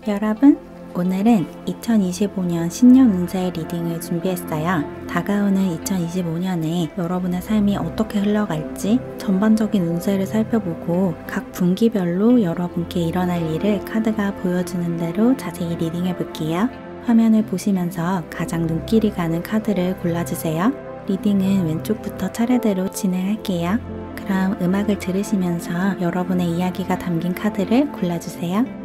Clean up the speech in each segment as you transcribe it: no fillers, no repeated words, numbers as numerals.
여러분, 오늘은 2025년 신년 운세 리딩을 준비했어요. 다가오는 2025년에 여러분의 삶이 어떻게 흘러갈지 전반적인 운세를 살펴보고 각 분기별로 여러분께 일어날 일을 카드가 보여주는 대로 자세히 리딩해 볼게요. 화면을 보시면서 가장 눈길이 가는 카드를 골라주세요. 리딩은 왼쪽부터 차례대로 진행할게요. 그럼 음악을 들으시면서 여러분의 이야기가 담긴 카드를 골라주세요.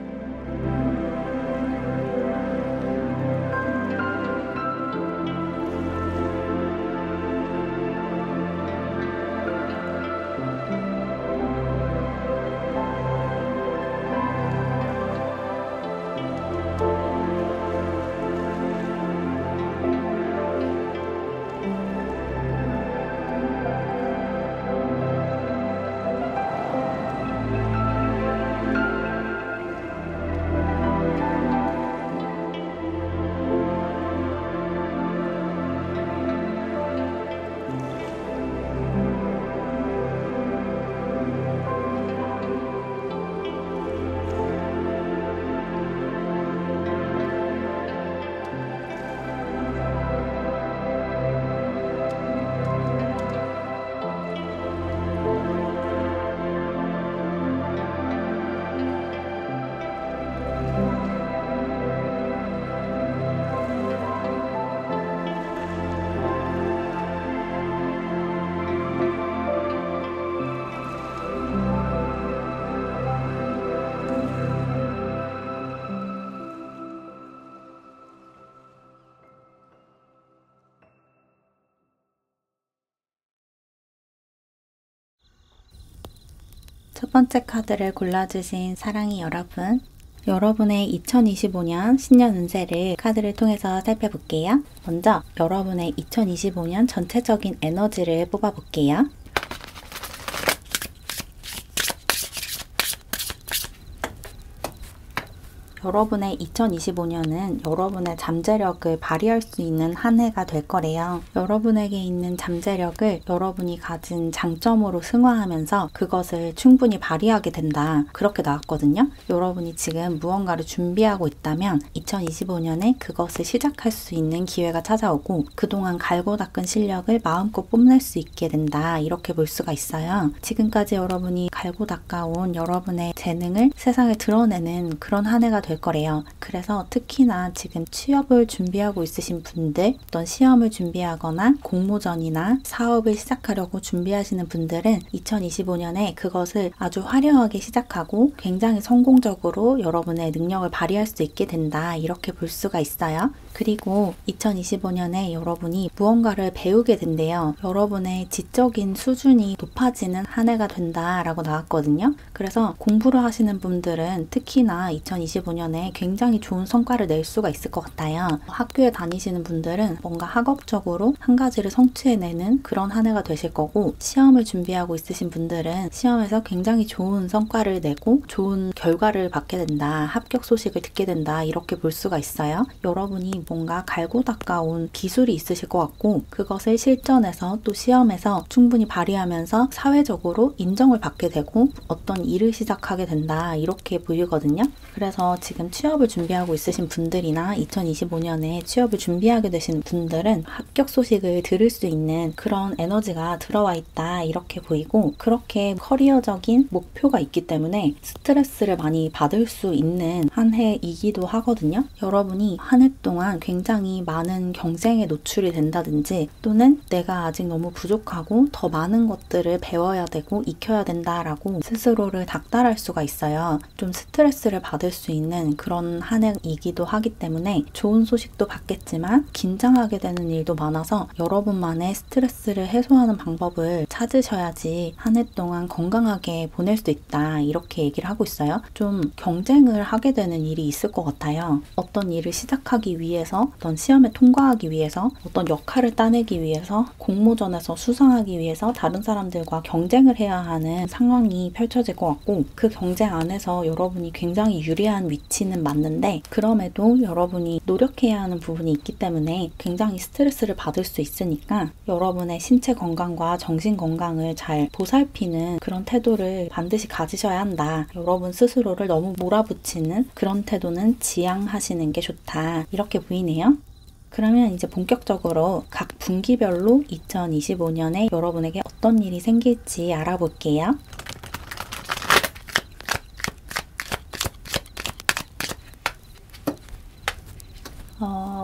첫 번째 카드를 골라주신 사랑이 여러분, 여러분의 2025년 신년 운세를 카드를 통해서 살펴볼게요. 먼저 여러분의 2025년 전체적인 에너지를 뽑아볼게요. 여러분의 2025년은 여러분의 잠재력을 발휘할 수 있는 한 해가 될 거래요. 여러분에게 있는 잠재력을 여러분이 가진 장점으로 승화하면서 그것을 충분히 발휘하게 된다. 그렇게 나왔거든요. 여러분이 지금 무언가를 준비하고 있다면 2025년에 그것을 시작할 수 있는 기회가 찾아오고 그동안 갈고 닦은 실력을 마음껏 뽐낼 수 있게 된다. 이렇게 볼 수가 있어요. 지금까지 여러분이 갈고 닦아온 여러분의 재능을 세상에 드러내는 그런 한 해가 될 거래요. 그래서 특히나 지금 취업을 준비하고 있으신 분들, 어떤 시험을 준비하거나 공모전이나 사업을 시작하려고 준비하시는 분들은 2025년에 그것을 아주 화려하게 시작하고 굉장히 성공적으로 여러분의 능력을 발휘할 수 있게 된다. 이렇게 볼 수가 있어요. 그리고 2025년에 여러분이 무언가를 배우게 된대요. 여러분의 지적인 수준이 높아지는 한 해가 된다라고 나왔거든요. 그래서 공부를 하시는 분들은 특히나 2025년에 굉장히 좋은 성과를 낼 수가 있을 것 같아요. 학교에 다니시는 분들은 뭔가 학업적으로 한 가지를 성취해내는 그런 한 해가 되실 거고, 시험을 준비하고 있으신 분들은 시험에서 굉장히 좋은 성과를 내고 좋은 결과를 받게 된다. 합격 소식을 듣게 된다. 이렇게 볼 수가 있어요. 여러분이 뭔가 갈고 닦아온 기술이 있으실 것 같고 그것을 실전에서 또 시험에서 충분히 발휘하면서 사회적으로 인정을 받게 되고 어떤 일을 시작하게 된다. 이렇게 보이거든요. 그래서 지금 취업을 준비하고 있으신 분들이나 2025년에 취업을 준비하게 되신 분들은 합격 소식을 들을 수 있는 그런 에너지가 들어와 있다. 이렇게 보이고 그렇게 커리어적인 목표가 있기 때문에 스트레스를 많이 받을 수 있는 한 해이기도 하거든요. 여러분이 한 해 동안 굉장히 많은 경쟁에 노출이 된다든지 또는 내가 아직 너무 부족하고 더 많은 것들을 배워야 되고 익혀야 된다라고 스스로를 닥달할 수가 있어요. 좀 스트레스를 받을 수 있는 그런 한 해이기도 하기 때문에 좋은 소식도 받겠지만 긴장하게 되는 일도 많아서 여러분만의 스트레스를 해소하는 방법을 찾으셔야지 한 해 동안 건강하게 보낼 수 있다. 이렇게 얘기를 하고 있어요. 좀 경쟁을 하게 되는 일이 있을 것 같아요. 어떤 일을 시작하기 위해 위해서, 어떤 시험에 통과하기 위해서, 어떤 역할을 따내기 위해서, 공모전에서 수상하기 위해서 다른 사람들과 경쟁을 해야 하는 상황이 펼쳐질 것 같고, 그 경쟁 안에서 여러분이 굉장히 유리한 위치는 맞는데 그럼에도 여러분이 노력해야 하는 부분이 있기 때문에 굉장히 스트레스를 받을 수 있으니까 여러분의 신체 건강과 정신 건강을 잘 보살피는 그런 태도를 반드시 가지셔야 한다. 여러분 스스로를 너무 몰아붙이는 그런 태도는 지양하시는 게 좋다. 이렇게 보이네요. 그러면 이제 본격적으로 각 분기별로 2025년에 여러분에게 어떤 일이 생길지 알아볼게요.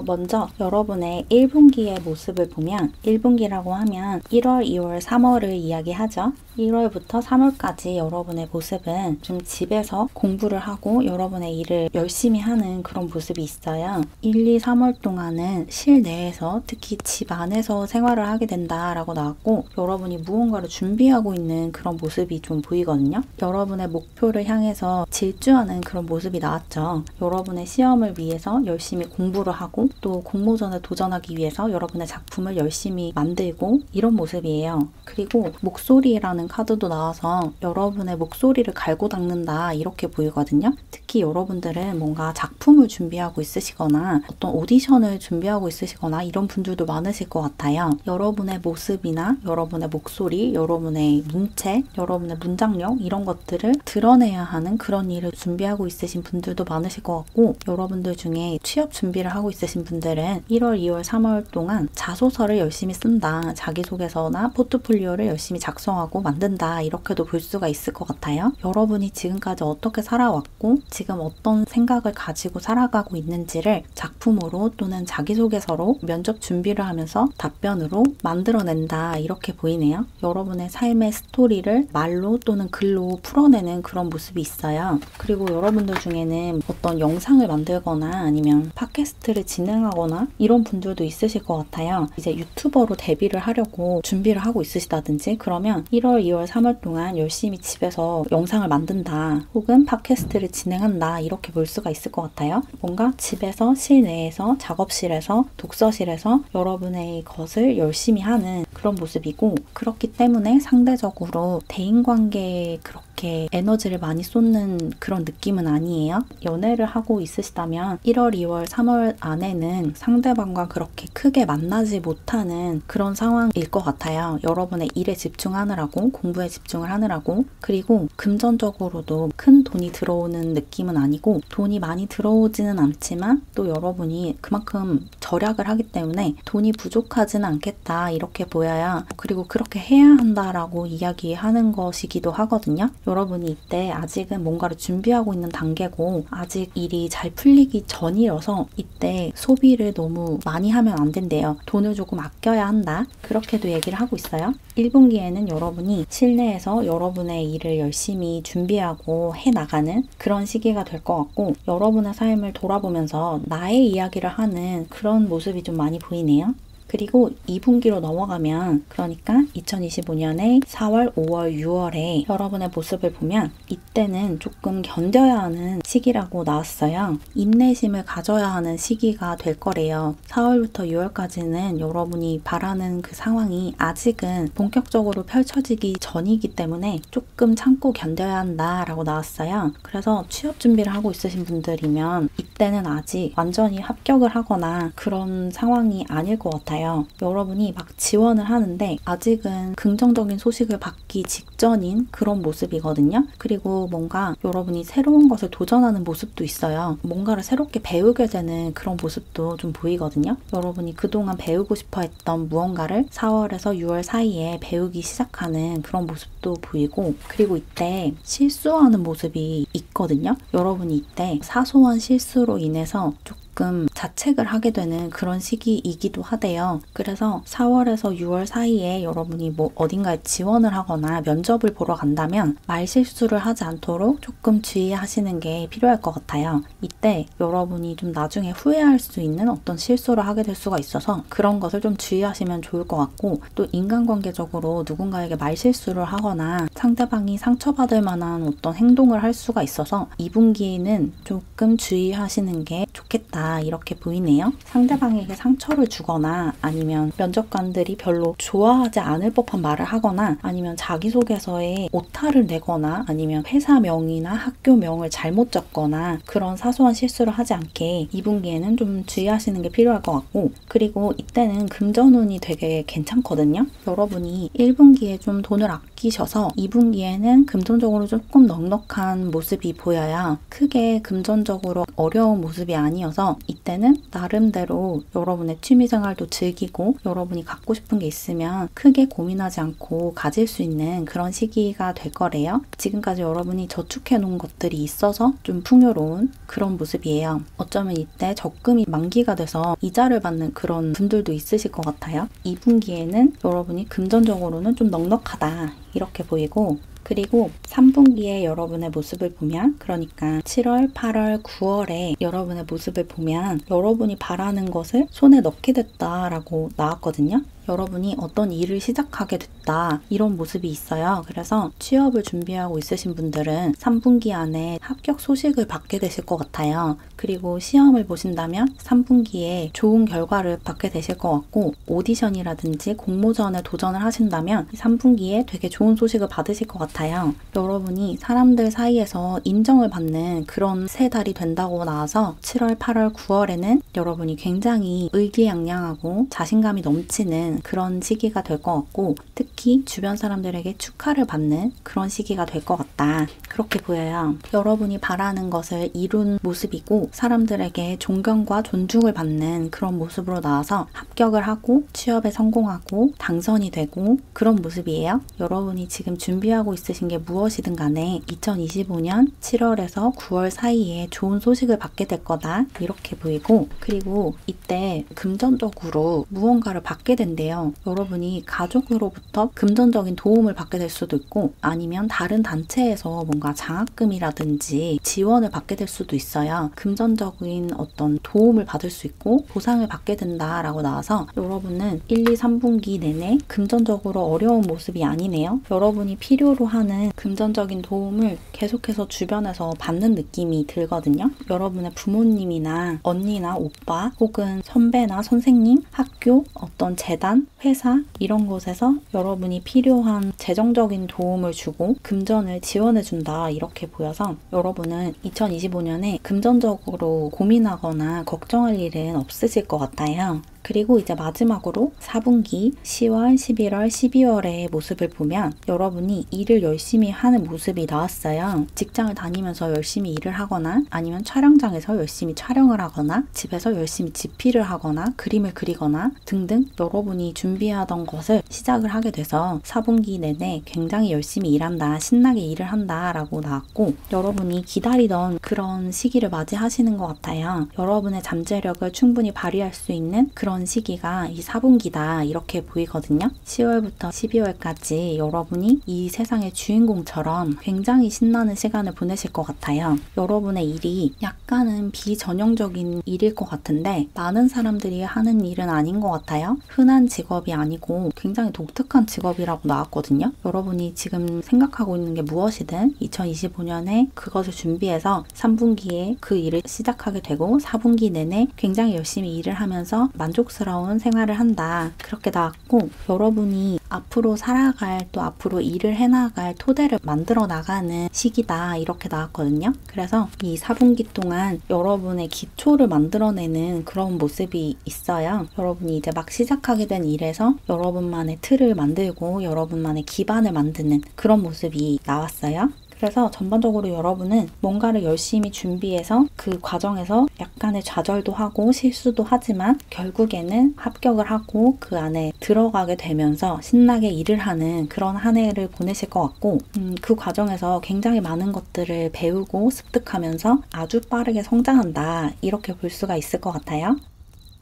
먼저 여러분의 1분기의 모습을 보면 1분기라고 하면 1월, 2월, 3월을 이야기하죠. 1월부터 3월까지 여러분의 모습은 좀 집에서 공부를 하고 여러분의 일을 열심히 하는 그런 모습이 있어요. 1, 2, 3월 동안은 실내에서 특히 집 안에서 생활을 하게 된다라고 나왔고 여러분이 무언가를 준비하고 있는 그런 모습이 좀 보이거든요. 여러분의 목표를 향해서 질주하는 그런 모습이 나왔죠. 여러분의 시험을 위해서 열심히 공부를 하고 또 공모전에 도전하기 위해서 여러분의 작품을 열심히 만들고 이런 모습이에요. 그리고 목소리라는 카드도 나와서 여러분의 목소리를 갈고 닦는다 이렇게 보이거든요. 특히 여러분들은 뭔가 작품을 준비하고 있으시거나 어떤 오디션을 준비하고 있으시거나 이런 분들도 많으실 것 같아요. 여러분의 모습이나 여러분의 목소리, 여러분의 문체, 여러분의 문장력 이런 것들을 드러내야 하는 그런 일을 준비하고 있으신 분들도 많으실 것 같고 여러분들 중에 취업 준비를 하고 있으신 분들은 1월, 2월, 3월 동안 자소서를 열심히 쓴다. 자기소개서나 포트폴리오를 열심히 작성하고 만든다. 이렇게도 볼 수가 있을 것 같아요. 여러분이 지금까지 어떻게 살아왔고 지금 어떤 생각을 가지고 살아가고 있는지를 작품으로 또는 자기소개서로 면접 준비를 하면서 답변으로 만들어낸다. 이렇게 보이네요. 여러분의 삶의 스토리를 말로 또는 글로 풀어내는 그런 모습이 있어요. 그리고 여러분들 중에는 어떤 영상을 만들거나 아니면 팟캐스트를 진행하거나 이런 분들도 있으실 것 같아요. 이제 유튜버로 데뷔를 하려고 준비를 하고 있으시다든지 그러면 1월, 2월, 3월 동안 열심히 집에서 영상을 만든다 혹은 팟캐스트를 진행한다 이렇게 볼 수가 있을 것 같아요. 뭔가 집에서 실내에서 작업실에서 독서실에서 여러분의 것을 열심히 하는 그런 모습이고 그렇기 때문에 상대적으로 대인관계에 그렇게 에너지를 많이 쏟는 그런 느낌은 아니에요. 연애를 하고 있으시다면 1월, 2월, 3월 안에는 상대방과 그렇게 크게 만나지 못하는 그런 상황일 것 같아요. 여러분의 일에 집중하느라고 공부에 집중을 하느라고 그리고 금전적으로도 큰 돈이 들어오는 느낌은 아니고 돈이 많이 들어오지는 않지만 또 여러분이 그만큼 절약을 하기 때문에 돈이 부족하지는 않겠다 이렇게 보여요. 그리고 그렇게 해야 한다라고 이야기하는 것이기도 하거든요. 여러분이 이때 아직은 뭔가를 준비하고 있는 단계고 아직 일이 잘 풀리기 전이어서 이때 소비를 너무 많이 하면 안 된대요. 돈을 조금 아껴야 한다. 그렇게도 얘기를 하고 있어요. 1분기에는 여러분이 실내에서 여러분의 일을 열심히 준비하고 해나가는 그런 시기가 될 것 같고 여러분의 삶을 돌아보면서 나의 이야기를 하는 그런 모습이 좀 많이 보이네요. 그리고 2분기로 넘어가면 그러니까 2025년의 4월, 5월, 6월에 여러분의 모습을 보면 이때는 조금 견뎌야 하는 시기라고 나왔어요. 인내심을 가져야 하는 시기가 될 거래요. 4월부터 6월까지는 여러분이 바라는 그 상황이 아직은 본격적으로 펼쳐지기 전이기 때문에 조금 참고 견뎌야 한다라고 나왔어요. 그래서 취업 준비를 하고 있으신 분들이면 이때는 아직 완전히 합격을 하거나 그런 상황이 아닐 것 같아요. 여러분이 막 지원을 하는데 아직은 긍정적인 소식을 받기 직전인 그런 모습이거든요. 그리고 뭔가 여러분이 새로운 것을 도전하는 모습도 있어요. 뭔가를 새롭게 배우게 되는 그런 모습도 좀 보이거든요. 여러분이 그동안 배우고 싶어 했던 무언가를 4월에서 6월 사이에 배우기 시작하는 그런 모습도 보이고 그리고 이때 실수하는 모습이 있거든요. 여러분이 이때 사소한 실수로 인해서 조금 자책을 하게 되는 그런 시기이기도 하대요. 그래서 4월에서 6월 사이에 여러분이 뭐 어딘가에 지원을 하거나 면접을 보러 간다면 말실수를 하지 않도록 조금 주의하시는 게 필요할 것 같아요. 이때 여러분이 좀 나중에 후회할 수 있는 어떤 실수를 하게 될 수가 있어서 그런 것을 좀 주의하시면 좋을 것 같고 또 인간관계적으로 누군가에게 말실수를 하거나 상대방이 상처받을 만한 어떤 행동을 할 수가 있어서 2분기에는 조금 주의하시는 게 좋겠다 있다 이렇게 보이네요. 상대방에게 상처를 주거나 아니면 면접관들이 별로 좋아하지 않을 법한 말을 하거나 아니면 자기소개서에 오타를 내거나 아니면 회사명이나 학교명을 잘못 적거나 그런 사소한 실수를 하지 않게 2분기에는 좀 주의하시는 게 필요할 것 같고, 그리고 이때는 금전운이 되게 괜찮거든요. 여러분이 1분기에 좀 돈을 아끼셔서 2분기에는 금전적으로 조금 넉넉한 모습이 보여요. 크게 금전적으로 어려운 모습이 아니어서 이때는 나름대로 여러분의 취미생활도 즐기고 여러분이 갖고 싶은 게 있으면 크게 고민하지 않고 가질 수 있는 그런 시기가 될 거래요. 지금까지 여러분이 저축해 놓은 것들이 있어서 좀 풍요로운 그런 모습이에요. 어쩌면 이때 적금이 만기가 돼서 이자를 받는 그런 분들도 있으실 것 같아요. 2분기에는 여러분이 금전적으로는 좀 넉넉하다 이렇게 보이고, 그리고 3분기에 여러분의 모습을 보면, 그러니까 7월, 8월, 9월에 여러분의 모습을 보면 여러분이 바라는 것을 손에 넣게 됐다라고 나왔거든요. 여러분이 어떤 일을 시작하게 됐다 이런 모습이 있어요. 그래서 취업을 준비하고 있으신 분들은 3분기 안에 합격 소식을 받게 되실 것 같아요. 그리고 시험을 보신다면 3분기에 좋은 결과를 받게 되실 것 같고, 오디션이라든지 공모전에 도전을 하신다면 3분기에 되게 좋은 소식을 받으실 것 같아요. 여러분이 사람들 사이에서 인정을 받는 그런 세 달이 된다고 나와서 7월, 8월, 9월에는 여러분이 굉장히 의기양양하고 자신감이 넘치는 그런 시기가 될 것 같고, 특히 주변 사람들에게 축하를 받는 그런 시기가 될 것 같다 그렇게 보여요. 여러분이 바라는 것을 이룬 모습이고 사람들에게 존경과 존중을 받는 그런 모습으로 나와서 합격을 하고 취업에 성공하고 당선이 되고 그런 모습이에요. 여러분이 지금 준비하고 있으신 게 무엇이든 간에 2025년 7월에서 9월 사이에 좋은 소식을 받게 될 거다 이렇게 보이고, 그리고 이때 금전적으로 무언가를 받게 된대요. 여러분이 가족으로부터 금전적인 도움을 받게 될 수도 있고 아니면 다른 단체에서 뭔가 장학금이라든지 지원을 받게 될 수도 있어요. 금전적인 어떤 도움을 받을 수 있고 보상을 받게 된다라고 나와서 여러분은 1, 2, 3분기 내내 금전적으로 어려운 모습이 아니네요. 여러분이 필요로 하는 금전적인 도움을 계속해서 주변에서 받는 느낌이 들거든요. 여러분의 부모님이나 언니나 오빠 혹은 선배나 선생님, 학교, 어떤 재단, 회사 이런 곳에서 여러분이 필요한 재정적인 도움을 주고 금전을 지원해준다 이렇게 보여서 여러분은 2025년에 금전적으로 고민하거나 걱정할 일은 없으실 것 같아요. 그리고 이제 마지막으로 4분기 10월, 11월, 12월의 모습을 보면 여러분이 일을 열심히 하는 모습이 나왔어요. 직장을 다니면서 열심히 일을 하거나 아니면 촬영장에서 열심히 촬영을 하거나 집에서 열심히 집필을 하거나 그림을 그리거나 등등 여러분이 준비하던 것을 시작을 하게 돼서 4분기 내내 굉장히 열심히 일한다, 신나게 일을 한다 라고 나왔고, 여러분이 기다리던 그런 시기를 맞이하시는 것 같아요. 여러분의 잠재력을 충분히 발휘할 수 있는 그런 시기가 이 4분기다 이렇게 보이거든요. 10월부터 12월까지 여러분이 이 세상의 주인공처럼 굉장히 신나는 시간을 보내실 것 같아요. 여러분의 일이 약간은 비전형적인 일일 것 같은데 많은 사람들이 하는 일은 아닌 것 같아요. 흔한 직업이 아니고 굉장히 독특한 직업이라고 나왔거든요. 여러분이 지금 생각하고 있는 게 무엇이든 2025년에 그것을 준비해서 3분기에 그 일을 시작하게 되고 4분기 내내 굉장히 열심히 일을 하면서 만족스러운 생활을 한다 그렇게 나왔고, 여러분이 앞으로 살아갈 또 앞으로 일을 해나갈 토대를 만들어 나가는 시기다 이렇게 나왔거든요. 그래서 이 4분기 동안 여러분의 기초를 만들어내는 그런 모습이 있어요. 여러분이 이제 막 시작하게 된 일에서 여러분만의 틀을 만들고 여러분만의 기반을 만드는 그런 모습이 나왔어요. 그래서 전반적으로 여러분은 뭔가를 열심히 준비해서 그 과정에서 약간의 좌절도 하고 실수도 하지만 결국에는 합격을 하고 그 안에 들어가게 되면서 신나게 일을 하는 그런 한 해를 보내실 것 같고, 그 과정에서 굉장히 많은 것들을 배우고 습득하면서 아주 빠르게 성장한다 이렇게 볼 수가 있을 것 같아요.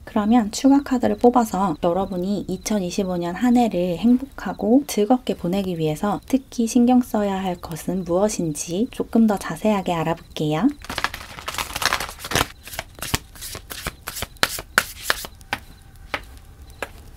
그러면 추가 카드를 뽑아서 여러분이 2025년 한 해를 행복하고 즐겁게 보내기 위해서 특히 신경 써야 할 것은 무엇인지 조금 더 자세하게 알아볼게요.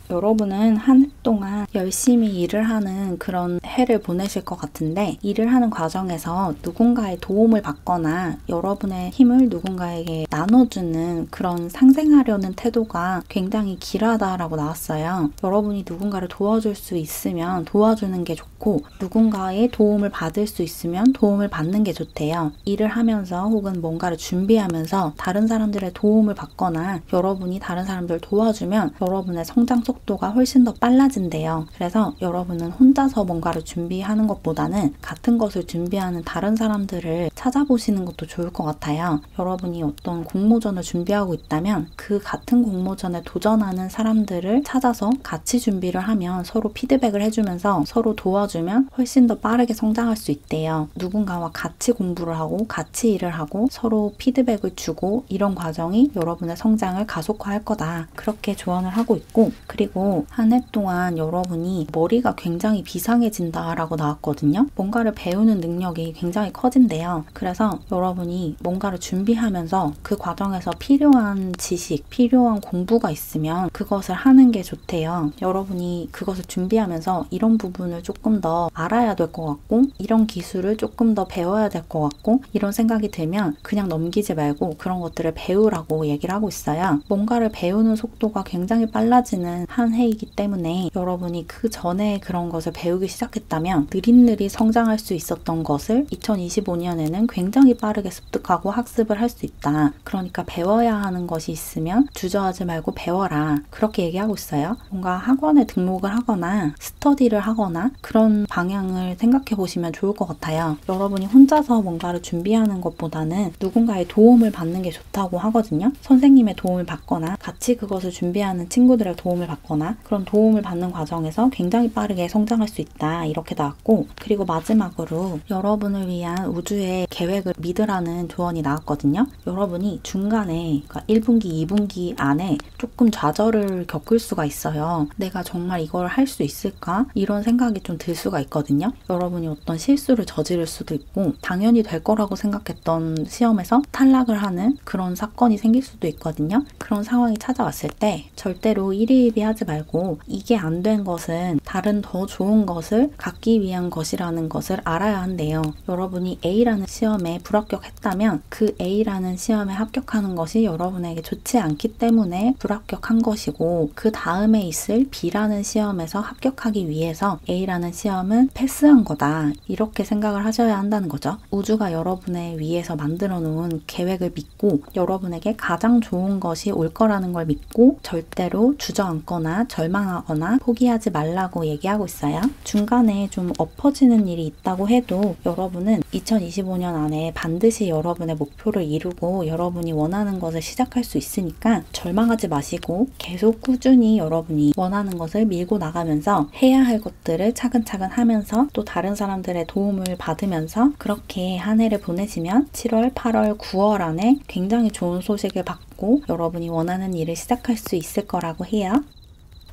여러분은 한 해 동안 열심히 일을 하는 그런 해를 보내실 것 같은데, 일을 하는 과정에서 누군가의 도움을 받거나 여러분의 힘을 누군가에게 나눠주는 그런 상생하려는 태도가 굉장히 길하다라고 나왔어요. 여러분이 누군가를 도와줄 수 있으면 도와주는 게 좋고, 누군가의 도움을 받을 수 있으면 도움을 받는 게 좋대요. 일을 하면서 혹은 뭔가를 준비하면서 다른 사람들의 도움을 받거나 여러분이 다른 사람들을 도와주면 여러분의 성장 속도가 훨씬 더 빨라진대요. 그래서 여러분은 혼자서 뭔가를 준비하는 것보다는 같은 것을 준비하는 다른 사람들을 찾아보시는 것도 좋을 것 같아요. 여러분이 어떤 공모전을 준비하고 있다면 그 같은 공모전에 도전하는 사람들을 찾아서 같이 준비를 하면 서로 피드백을 해주면서 서로 도와주면 훨씬 더 빠르게 성장할 수 있대요. 누군가와 같이 공부를 하고 같이 일을 하고 서로 피드백을 주고 이런 과정이 여러분의 성장을 가속화할 거다. 그렇게 조언을 하고 있고, 그리고 한 해 동안 여러분이 머리가 굉장히 비상해진다라고 나왔거든요. 뭔가를 배우는 능력이 굉장히 커진대요. 그래서 여러분이 뭔가를 준비하면서 그 과정에서 필요한 지식, 필요한 공부가 있으면 그것을 하는 게 좋대요. 여러분이 그것을 준비하면서 이런 부분을 조금 더 알아야 될 것 같고, 이런 기술을 조금 더 배워야 될 것 같고, 이런 생각이 들면 그냥 넘기지 말고 그런 것들을 배우라고 얘기를 하고 있어요. 뭔가를 배우는 속도가 굉장히 빨라지는 한 해이기 때문에 여러분이 그 전에 그런 것을 배우기 시작했다면 느릿느릿 성장할 수 있었던 것을 2025년에는 굉장히 빠르게 습득하고 학습을 할 수 있다. 그러니까 배워야 하는 것이 있으면 주저하지 말고 배워라. 그렇게 얘기하고 있어요. 뭔가 학원에 등록을 하거나 스터디를 하거나 그런 방향을 생각해 보시면 좋을 것 같아요. 여러분이 혼자서 뭔가를 준비하는 것보다는 누군가의 도움을 받는 게 좋다고 하거든요. 선생님의 도움을 받거나 같이 그것을 준비하는 친구들의 도움을 받거나 그런 도움을 받는 과정에서 굉장히 빠르게 성장할 수 있다. 이렇게 나왔고, 그리고 마지막으로 여러분을 위한 우주의 계획을 믿으라는 조언이 나왔거든요. 여러분이 중간에 그러니까 1분기, 2분기 안에 조금 좌절을 겪을 수가 있어요. 내가 정말 이걸 할 수 있을까? 이런 생각이 좀 들 수가 있거든요. 여러분이 어떤 실수를 저지를 수도 있고 당연히 될 거라고 생각했던 시험에서 탈락을 하는 그런 사건이 생길 수도 있거든요. 그런 상황이 찾아왔을 때 절대로 일희일비하지 말고 이게 안 된 것은 다른 더 좋은 것을 갖기 위한 것이라는 것을 알아야 한대요. 여러분이 A라는 시험에 불합격했다면 그 A라는 시험에 합격하는 것이 여러분에게 좋지 않기 때문에 불합격한 것이고, 그 다음에 있을 B라는 시험에서 합격하기 위해서 A라는 시험은 패스한 거다. 이렇게 생각을 하셔야 한다는 거죠. 우주가 여러분을 위해서 만들어 놓은 계획을 믿고 여러분에게 가장 좋은 것이 올 거라는 걸 믿고 절대로 주저앉거나 절망하거나 포기하지 말라고 얘기하고 있어요. 중간에 좀 엎어지는 일이 있다고 해도 여러분은 2025년 안에 반드시 여러분의 목표를 이루고 여러분이 원하는 것을 시작할 수 있으니까 절망하지 마시고 계속 꾸준히 여러분이 원하는 것을 밀고 나가면서 해야 할 것들을 차근차근 하면서 또 다른 사람들의 도움을 받으면서 그렇게 한 해를 보내시면 7월, 8월, 9월 안에 굉장히 좋은 소식을 받고 여러분이 원하는 일을 시작할 수 있을 거라고 해요.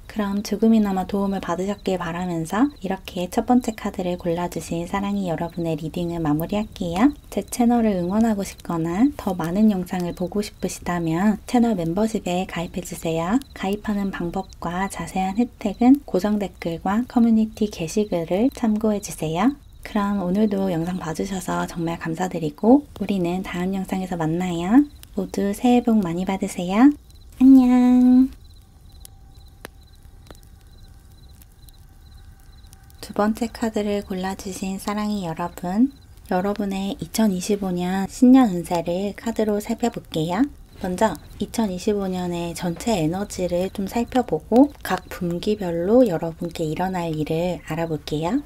그럼 조금이나마 도움을 받으셨길 바라면서 이렇게 첫 번째 카드를 골라주신 사랑이 여러분의 리딩을 마무리할게요. 제 채널을 응원하고 싶거나 더 많은 영상을 보고 싶으시다면 채널 멤버십에 가입해주세요. 가입하는 방법과 자세한 혜택은 고정 댓글과 커뮤니티 게시글을 참고해주세요. 그럼 오늘도 영상 봐주셔서 정말 감사드리고 우리는 다음 영상에서 만나요. 모두 새해 복 많이 받으세요. 안녕. 두 번째 카드를 골라주신 사랑이 여러분, 여러분의 2025년 신년 운세를 카드로 살펴볼게요. 먼저 2025년의 전체 에너지를 좀 살펴보고 각 분기별로 여러분께 일어날 일을 알아볼게요.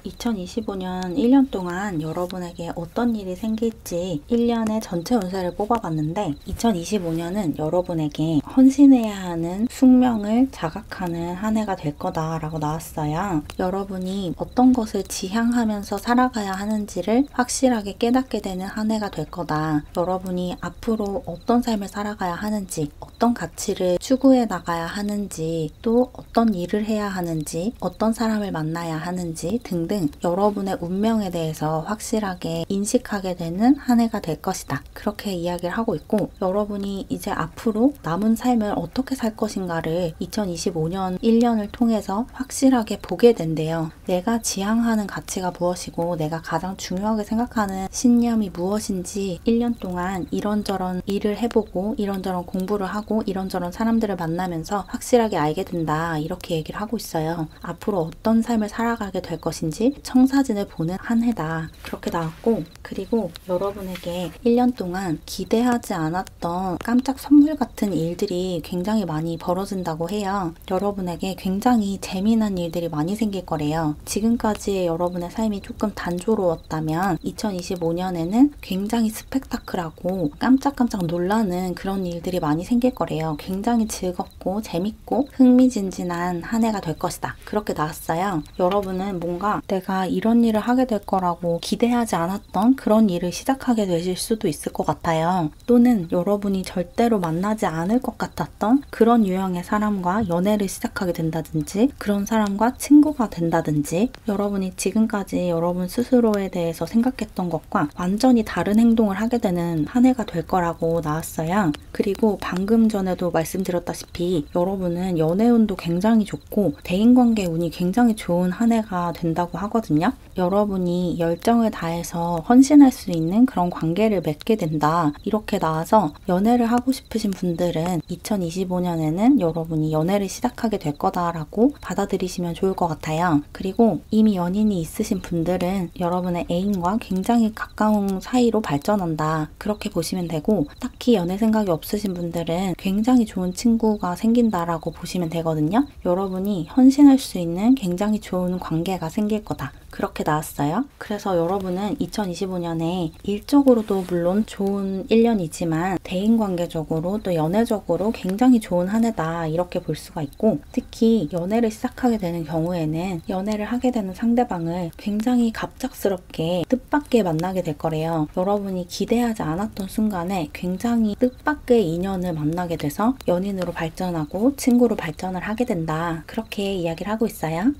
2025년 1년 동안 여러분에게 어떤 일이 생길지 1년의 전체 운세를 뽑아봤는데 2025년은 여러분에게 헌신해야 하는 숙명을 자각하는 한 해가 될 거다라고 나왔어요. 여러분이 어떤 것을 지향하면서 살아가야 하는지를 확실하게 깨닫게 되는 한 해가 될 거다. 여러분이 앞으로 어떤 삶을 살아가야 하는지, 어떤 가치를 추구해 나가야 하는지, 또 어떤 일을 해야 하는지, 어떤 사람을 만나야 하는지 등등 등등 여러분의 운명에 대해서 확실하게 인식하게 되는 한 해가 될 것이다. 그렇게 이야기를 하고 있고, 여러분이 이제 앞으로 남은 삶을 어떻게 살 것인가를 2025년 1년을 통해서 확실하게 보게 된대요. 내가 지향하는 가치가 무엇이고 내가 가장 중요하게 생각하는 신념이 무엇인지 1년 동안 이런저런 일을 해보고 이런저런 공부를 하고 이런저런 사람들을 만나면서 확실하게 알게 된다. 이렇게 얘기를 하고 있어요. 앞으로 어떤 삶을 살아가게 될 것인지 청사진을 보는 한 해다. 그렇게 나왔고, 그리고 여러분에게 1년 동안 기대하지 않았던 깜짝 선물 같은 일들이 굉장히 많이 벌어진다고 해요. 여러분에게 굉장히 재미난 일들이 많이 생길 거래요. 지금까지의 여러분의 삶이 조금 단조로웠다면 2025년에는 굉장히 스펙타클하고 깜짝깜짝 놀라는 그런 일들이 많이 생길 거래요. 굉장히 즐겁고 재밌고 흥미진진한 한 해가 될 것이다. 그렇게 나왔어요. 여러분은 뭔가 내가 이런 일을 하게 될 거라고 기대하지 않았던 그런 일을 시작하게 되실 수도 있을 것 같아요. 또는 여러분이 절대로 만나지 않을 것 같았던 그런 유형의 사람과 연애를 시작하게 된다든지, 그런 사람과 친구가 된다든지, 여러분이 지금까지 여러분 스스로에 대해서 생각했던 것과 완전히 다른 행동을 하게 되는 한 해가 될 거라고 나왔어요. 그리고 방금 전에도 말씀드렸다시피 여러분은 연애운도 굉장히 좋고 대인관계 운이 굉장히 좋은 한 해가 된다고 하거든요. 여러분이 열정을 다해서 헌신할 수 있는 그런 관계를 맺게 된다. 이렇게 나와서 연애를 하고 싶으신 분들은 2025년에는 여러분이 연애를 시작하게 될 거다라고 받아들이시면 좋을 것 같아요. 그리고 이미 연인이 있으신 분들은 여러분의 애인과 굉장히 가까운 사이로 발전한다. 그렇게 보시면 되고, 딱히 연애 생각이 없으신 분들은 굉장히 좋은 친구가 생긴다라고 보시면 되거든요. 여러분이 헌신할 수 있는 굉장히 좋은 관계가 생길 거다. 그렇게 나왔어요. 그래서 여러분은 2025년에 일적으로도 물론 좋은 1년이지만 대인관계적으로 또 연애적으로 굉장히 좋은 한 해다. 이렇게 볼 수가 있고, 특히 연애를 시작하게 되는 경우에는 연애를 하게 되는 상대방을 굉장히 갑작스럽게 뜻밖의 만나게 될 거래요. 여러분이 기대하지 않았던 순간에 굉장히 뜻밖의 인연을 만나게 돼서 연인으로 발전하고 친구로 발전을 하게 된다. 그렇게 이야기를 하고 있어요.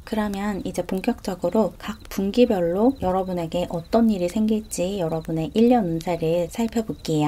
그러면 이제 본격적으로 각 분기별로 여러분에게 어떤 일이 생길지 여러분의 1년 운세를 살펴볼게요.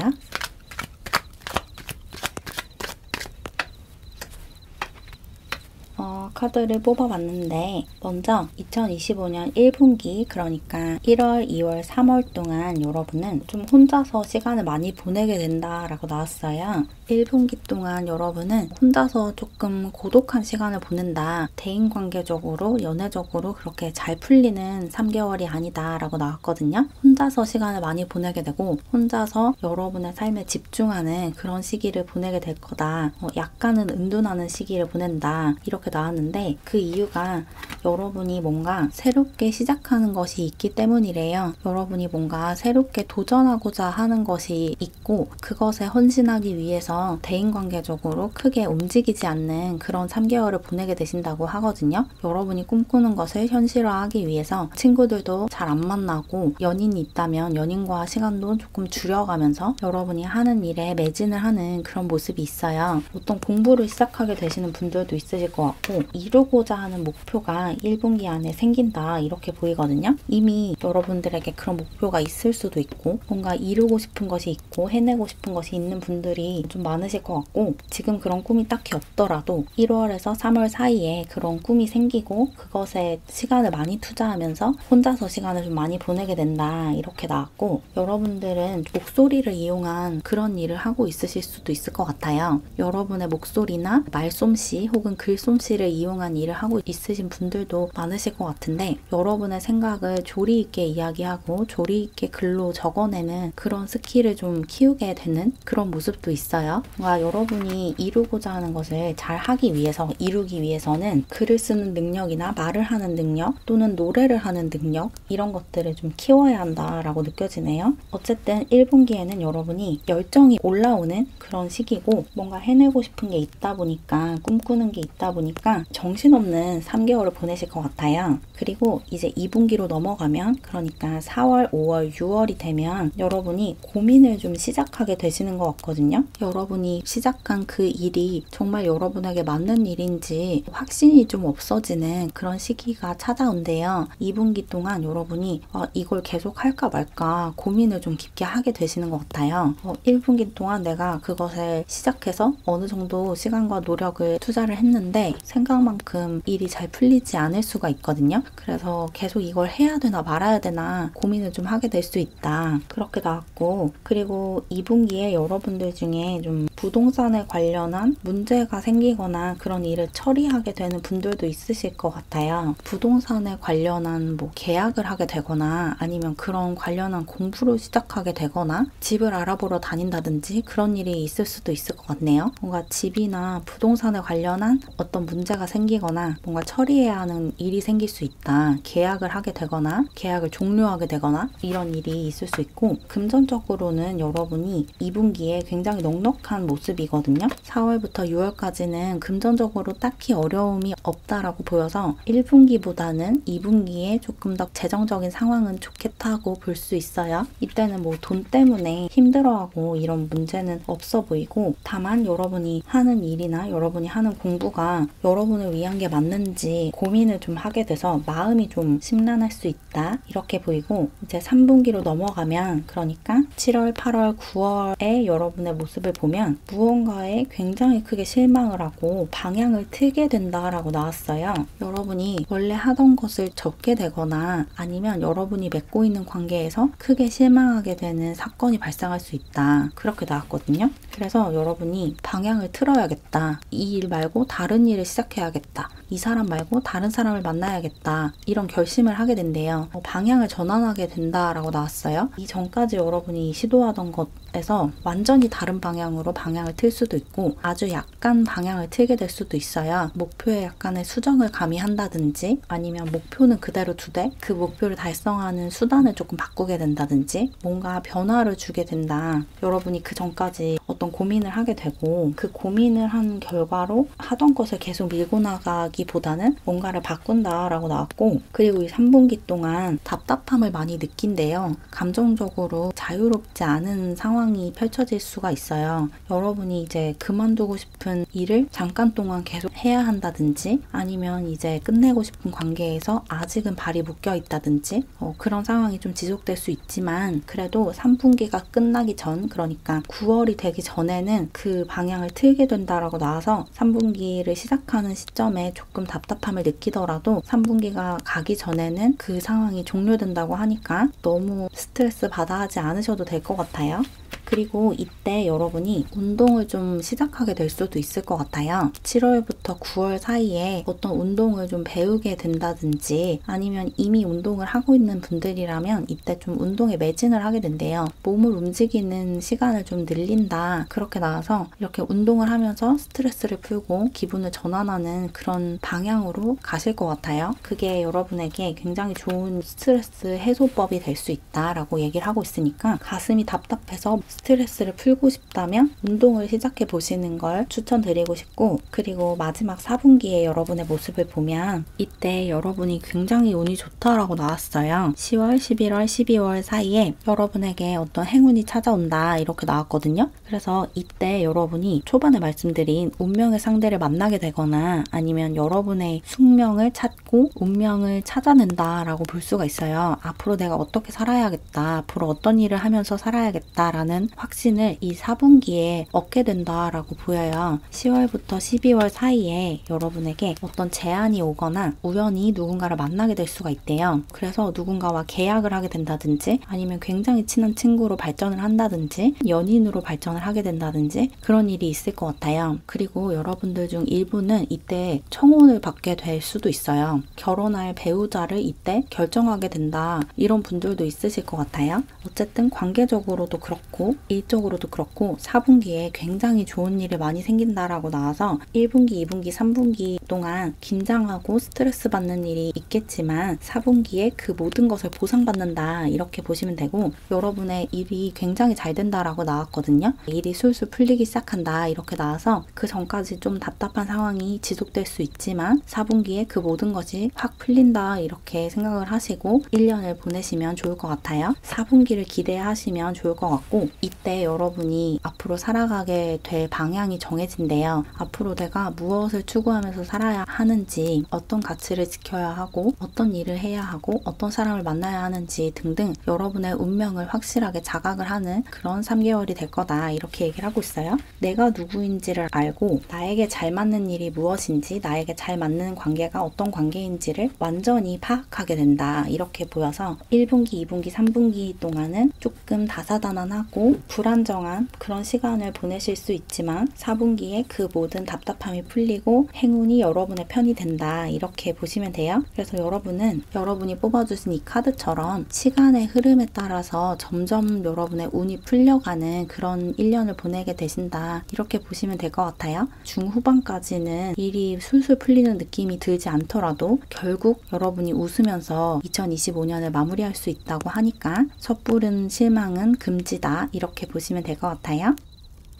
카드를 뽑아봤는데, 먼저 2025년 1분기, 그러니까 1월, 2월, 3월 동안 여러분은 좀 혼자서 시간을 많이 보내게 된다라고 나왔어요. 1분기 동안 여러분은 혼자서 조금 고독한 시간을 보낸다. 대인관계적으로, 연애적으로 그렇게 잘 풀리는 3개월이 아니다 라고 나왔거든요. 혼자서 시간을 많이 보내게 되고 혼자서 여러분의 삶에 집중하는 그런 시기를 보내게 될 거다. 약간은 은둔하는 시기를 보낸다. 이렇게 나왔는데, 그 이유가 여러분이 뭔가 새롭게 시작하는 것이 있기 때문이래요. 여러분이 뭔가 새롭게 도전하고자 하는 것이 있고 그것에 헌신하기 위해서 대인관계적으로 크게 움직이지 않는 그런 3개월을 보내게 되신다고 하거든요. 여러분이 꿈꾸는 것을 현실화하기 위해서 친구들도 잘 안 만나고, 연인이 있다면 연인과 시간도 조금 줄여가면서 여러분이 하는 일에 매진을 하는 그런 모습이 있어요. 보통 공부를 시작하게 되시는 분들도 있으실 것 같고, 이루고자 하는 목표가 1분기 안에 생긴다 이렇게 보이거든요. 이미 여러분들에게 그런 목표가 있을 수도 있고 뭔가 이루고 싶은 것이 있고 해내고 싶은 것이 있는 분들이 좀 많으실 것 같고, 지금 그런 꿈이 딱히 없더라도 1월에서 3월 사이에 그런 꿈이 생기고 그것에 시간을 많이 투자하면서 혼자서 시간을 좀 많이 보내게 된다 이렇게 나왔고, 여러분들은 목소리를 이용한 그런 일을 하고 있으실 수도 있을 것 같아요. 여러분의 목소리나 말솜씨 혹은 글솜씨를 이용한 일을 하고 있으신 분들도 많으실 것 같은데, 여러분의 생각을 조리 있게 이야기하고 조리 있게 글로 적어내는 그런 스킬을 좀 키우게 되는 그런 모습도 있어요. 뭔가 여러분이 이루고자 하는 것을 잘 하기 위해서, 이루기 위해서는 글을 쓰는 능력이나 말을 하는 능력 또는 노래를 하는 능력, 이런 것들을 좀 키워야 한다 된다라고 느껴지네요. 어쨌든 1분기에는 여러분이 열정이 올라오는 그런 시기고 뭔가 해내고 싶은 게 있다 보니까 꿈꾸는 게 있다 보니까 정신없는 3개월을 보내실 것 같아요. 그리고 이제 2분기로 넘어가면 그러니까 4월, 5월, 6월이 되면 여러분이 고민을 좀 시작하게 되시는 것 같거든요. 여러분이 시작한 그 일이 정말 여러분에게 맞는 일인지 확신이 좀 없어지는 그런 시기가 찾아온대요. 2분기 동안 여러분이 이걸 계속 할까 말까 고민을 좀 깊게 하게 되시는 것 같아요. 1분기 동안 내가 그것을 시작해서 어느 정도 시간과 노력을 투자를 했는데 생각만큼 일이 잘 풀리지 않을 수가 있거든요. 그래서 계속 이걸 해야 되나 말아야 되나 고민을 좀 하게 될 수 있다. 그렇게 나왔고, 그리고 2분기에 여러분들 중에 좀 부동산에 관련한 문제가 생기거나 그런 일을 처리하게 되는 분들도 있으실 것 같아요. 부동산에 관련한 뭐 계약을 하게 되거나 아니면 그런 관련한 공부를 시작하게 되거나 집을 알아보러 다닌다든지 그런 일이 있을 수도 있을 것 같네요. 뭔가 집이나 부동산에 관련한 어떤 문제가 생기거나 뭔가 처리해야 하는 일이 생길 수 있다. 계약을 하게 되거나 계약을 종료하게 되거나 이런 일이 있을 수 있고, 금전적으로는 여러분이 2분기에 굉장히 넉넉한 모습이거든요. 4월부터 6월까지는 금전적으로 딱히 어려움이 없다라고 보여서 1분기보다는 2분기에 조금 더 재정적인 상황은 좋겠다고 볼 수 있어요. 이때는 뭐 돈 때문에 힘들어하고 이런 문제는 없어 보이고, 다만 여러분이 하는 일이나 여러분이 하는 공부가 여러분을 위한 게 맞는지 고민을 좀 하게 돼서 마음이 좀 심란할 수 있다 이렇게 보이고, 이제 3분기로 넘어가면 그러니까 7월, 8월, 9월에 여러분의 모습을 보면 무언가에 굉장히 크게 실망을 하고 방향을 틀게 된다라고 나왔어요. 여러분이 원래 하던 것을 접게 되거나 아니면 여러분이 맺고 있는 관계에서 크게 실망하게 되는 사건이 발생할 수 있다. 그렇게 나왔거든요. 그래서 여러분이 방향을 틀어야겠다. 이 일 말고 다른 일을 시작해야겠다. 이 사람 말고 다른 사람을 만나야겠다. 이런 결심을 하게 된대요. 방향을 전환하게 된다라고 나왔어요. 이전까지 여러분이 시도하던 것에서 완전히 다른 방향으로 방향을 틀 수도 있고 아주 약간 방향을 틀게 될 수도 있어요. 목표에 약간의 수정을 가미한다든지 아니면 목표는 그대로 두되 그 목표를 달성하는 수단을 조금 바꾸게 된다든지 뭔가 변화를 주게 된다. 여러분이 그 전까지 어떤 고민을 하게 되고 그 고민을 한 결과로 하던 것을 계속 밀고 나가기보다는 뭔가를 바꾼다라고 나왔고, 그리고 이 3분기 동안 답답함을 많이 느낀대요. 감정적으로 자유롭지 않은 상황이 펼쳐질 수가 있어요. 여러분이 이제 그만두고 싶은 일을 잠깐 동안 계속 해야 한다든지 아니면 이제 끝내고 싶은 관계에서 아직은 발이 묶여 있다든지 그런 상황이 좀 지속될 수 있지만, 그래도 3분기가 끝나기 전, 그러니까 9월이 되기 전에는 그 방향을 틀게 된다라고 나와서 3분기를 시작하는 시점에 조금 답답함을 느끼더라도 3분기가 가기 전에는 그 상황이 종료된다고 하니까 너무 스트레스 받아 하지 않으셔도 될 것 같아요. 그리고 이때 여러분이 운동을 좀 시작하게 될 수도 있을 것 같아요. 7월부터 9월 사이에 어떤 운동을 좀 배우게 된다든지 아니면 이미 운동을 하고 있는 분들이라면 이때 좀 운동에 매진을 하게 된대요. 몸을 움직이는 시간을 좀 늘린다. 그렇게 나와서 이렇게 운동을 하면서 스트레스를 풀고 기분을 전환하는 그런 방향으로 가실 것 같아요. 그게 여러분에게 굉장히 좋은 스트레스 해소법이 될 수 있다라고 얘기를 하고 있으니까 가슴이 답답해서 스트레스를 풀고 싶다면 운동을 시작해 보시는 걸 추천드리고 싶고, 그리고 마지막 4분기에 여러분의 모습을 보면 이때 여러분이 굉장히 운이 좋다라고 나왔어요. 10월, 11월, 12월 사이에 여러분에게 어떤 행운이 찾아온다 이렇게 나왔거든요. 그래서 이때 여러분이 초반에 말씀드린 운명의 상대를 만나게 되거나 아니면 여러분의 숙명을 찾고 운명을 찾아낸다라고 볼 수가 있어요. 앞으로 내가 어떻게 살아야겠다, 앞으로 어떤 일을 하면서 살아야겠다라는 확신을 이 4분기에 얻게 된다라고 보여요. 10월부터 12월 사이에 여러분에게 어떤 제안이 오거나 우연히 누군가를 만나게 될 수가 있대요. 그래서 누군가와 계약을 하게 된다든지 아니면 굉장히 친한 친구로 발전을 한다든지 연인으로 발전을 하게 된다든지 그런 일이 있을 것 같아요. 그리고 여러분들 중 일부는 이때 청혼을 받게 될 수도 있어요. 결혼할 배우자를 이때 결정하게 된다. 이런 분들도 있으실 것 같아요. 어쨌든 관계적으로도 그렇고 그렇고 일적으로도 그렇고 4분기에 굉장히 좋은 일이 많이 생긴다라고 나와서 1분기, 2분기, 3분기 동안 긴장하고 스트레스 받는 일이 있겠지만 4분기에 그 모든 것을 보상받는다 이렇게 보시면 되고 여러분의 일이 굉장히 잘 된다라고 나왔거든요. 일이 술술 풀리기 시작한다 이렇게 나와서 그 전까지 좀 답답한 상황이 지속될 수 있지만 4분기에 그 모든 것이 확 풀린다 이렇게 생각을 하시고 1년을 보내시면 좋을 것 같아요. 4분기를 기대하시면 좋을 것 같고 이때 여러분이 앞으로 살아가게 될 방향이 정해진대요. 앞으로 내가 무엇을 추구하면서 살아야 하는지, 어떤 가치를 지켜야 하고 어떤 일을 해야 하고 어떤 사람을 만나야 하는지 등등 여러분의 운명을 확실하게 자각을 하는 그런 3개월이 될 거다 이렇게 얘기를 하고 있어요. 내가 누구인지를 알고 나에게 잘 맞는 일이 무엇인지, 나에게 잘 맞는 관계가 어떤 관계인지를 완전히 파악하게 된다 이렇게 보여서 1분기, 2분기, 3분기 동안은 조금 다사다난하고 불안정한 그런 시간을 보내실 수 있지만 4분기에 그 모든 답답함이 풀리고 행운이 여러분의 편이 된다 이렇게 보시면 돼요. 그래서 여러분은 여러분이 뽑아주신 이 카드처럼 시간의 흐름에 따라서 점점 여러분의 운이 풀려가는 그런 1년을 보내게 되신다 이렇게 보시면 될 것 같아요. 중후반까지는 일이 술술 풀리는 느낌이 들지 않더라도 결국 여러분이 웃으면서 2025년을 마무리할 수 있다고 하니까 섣부른 실망은 금지다 이렇게 보시면 될 것 같아요.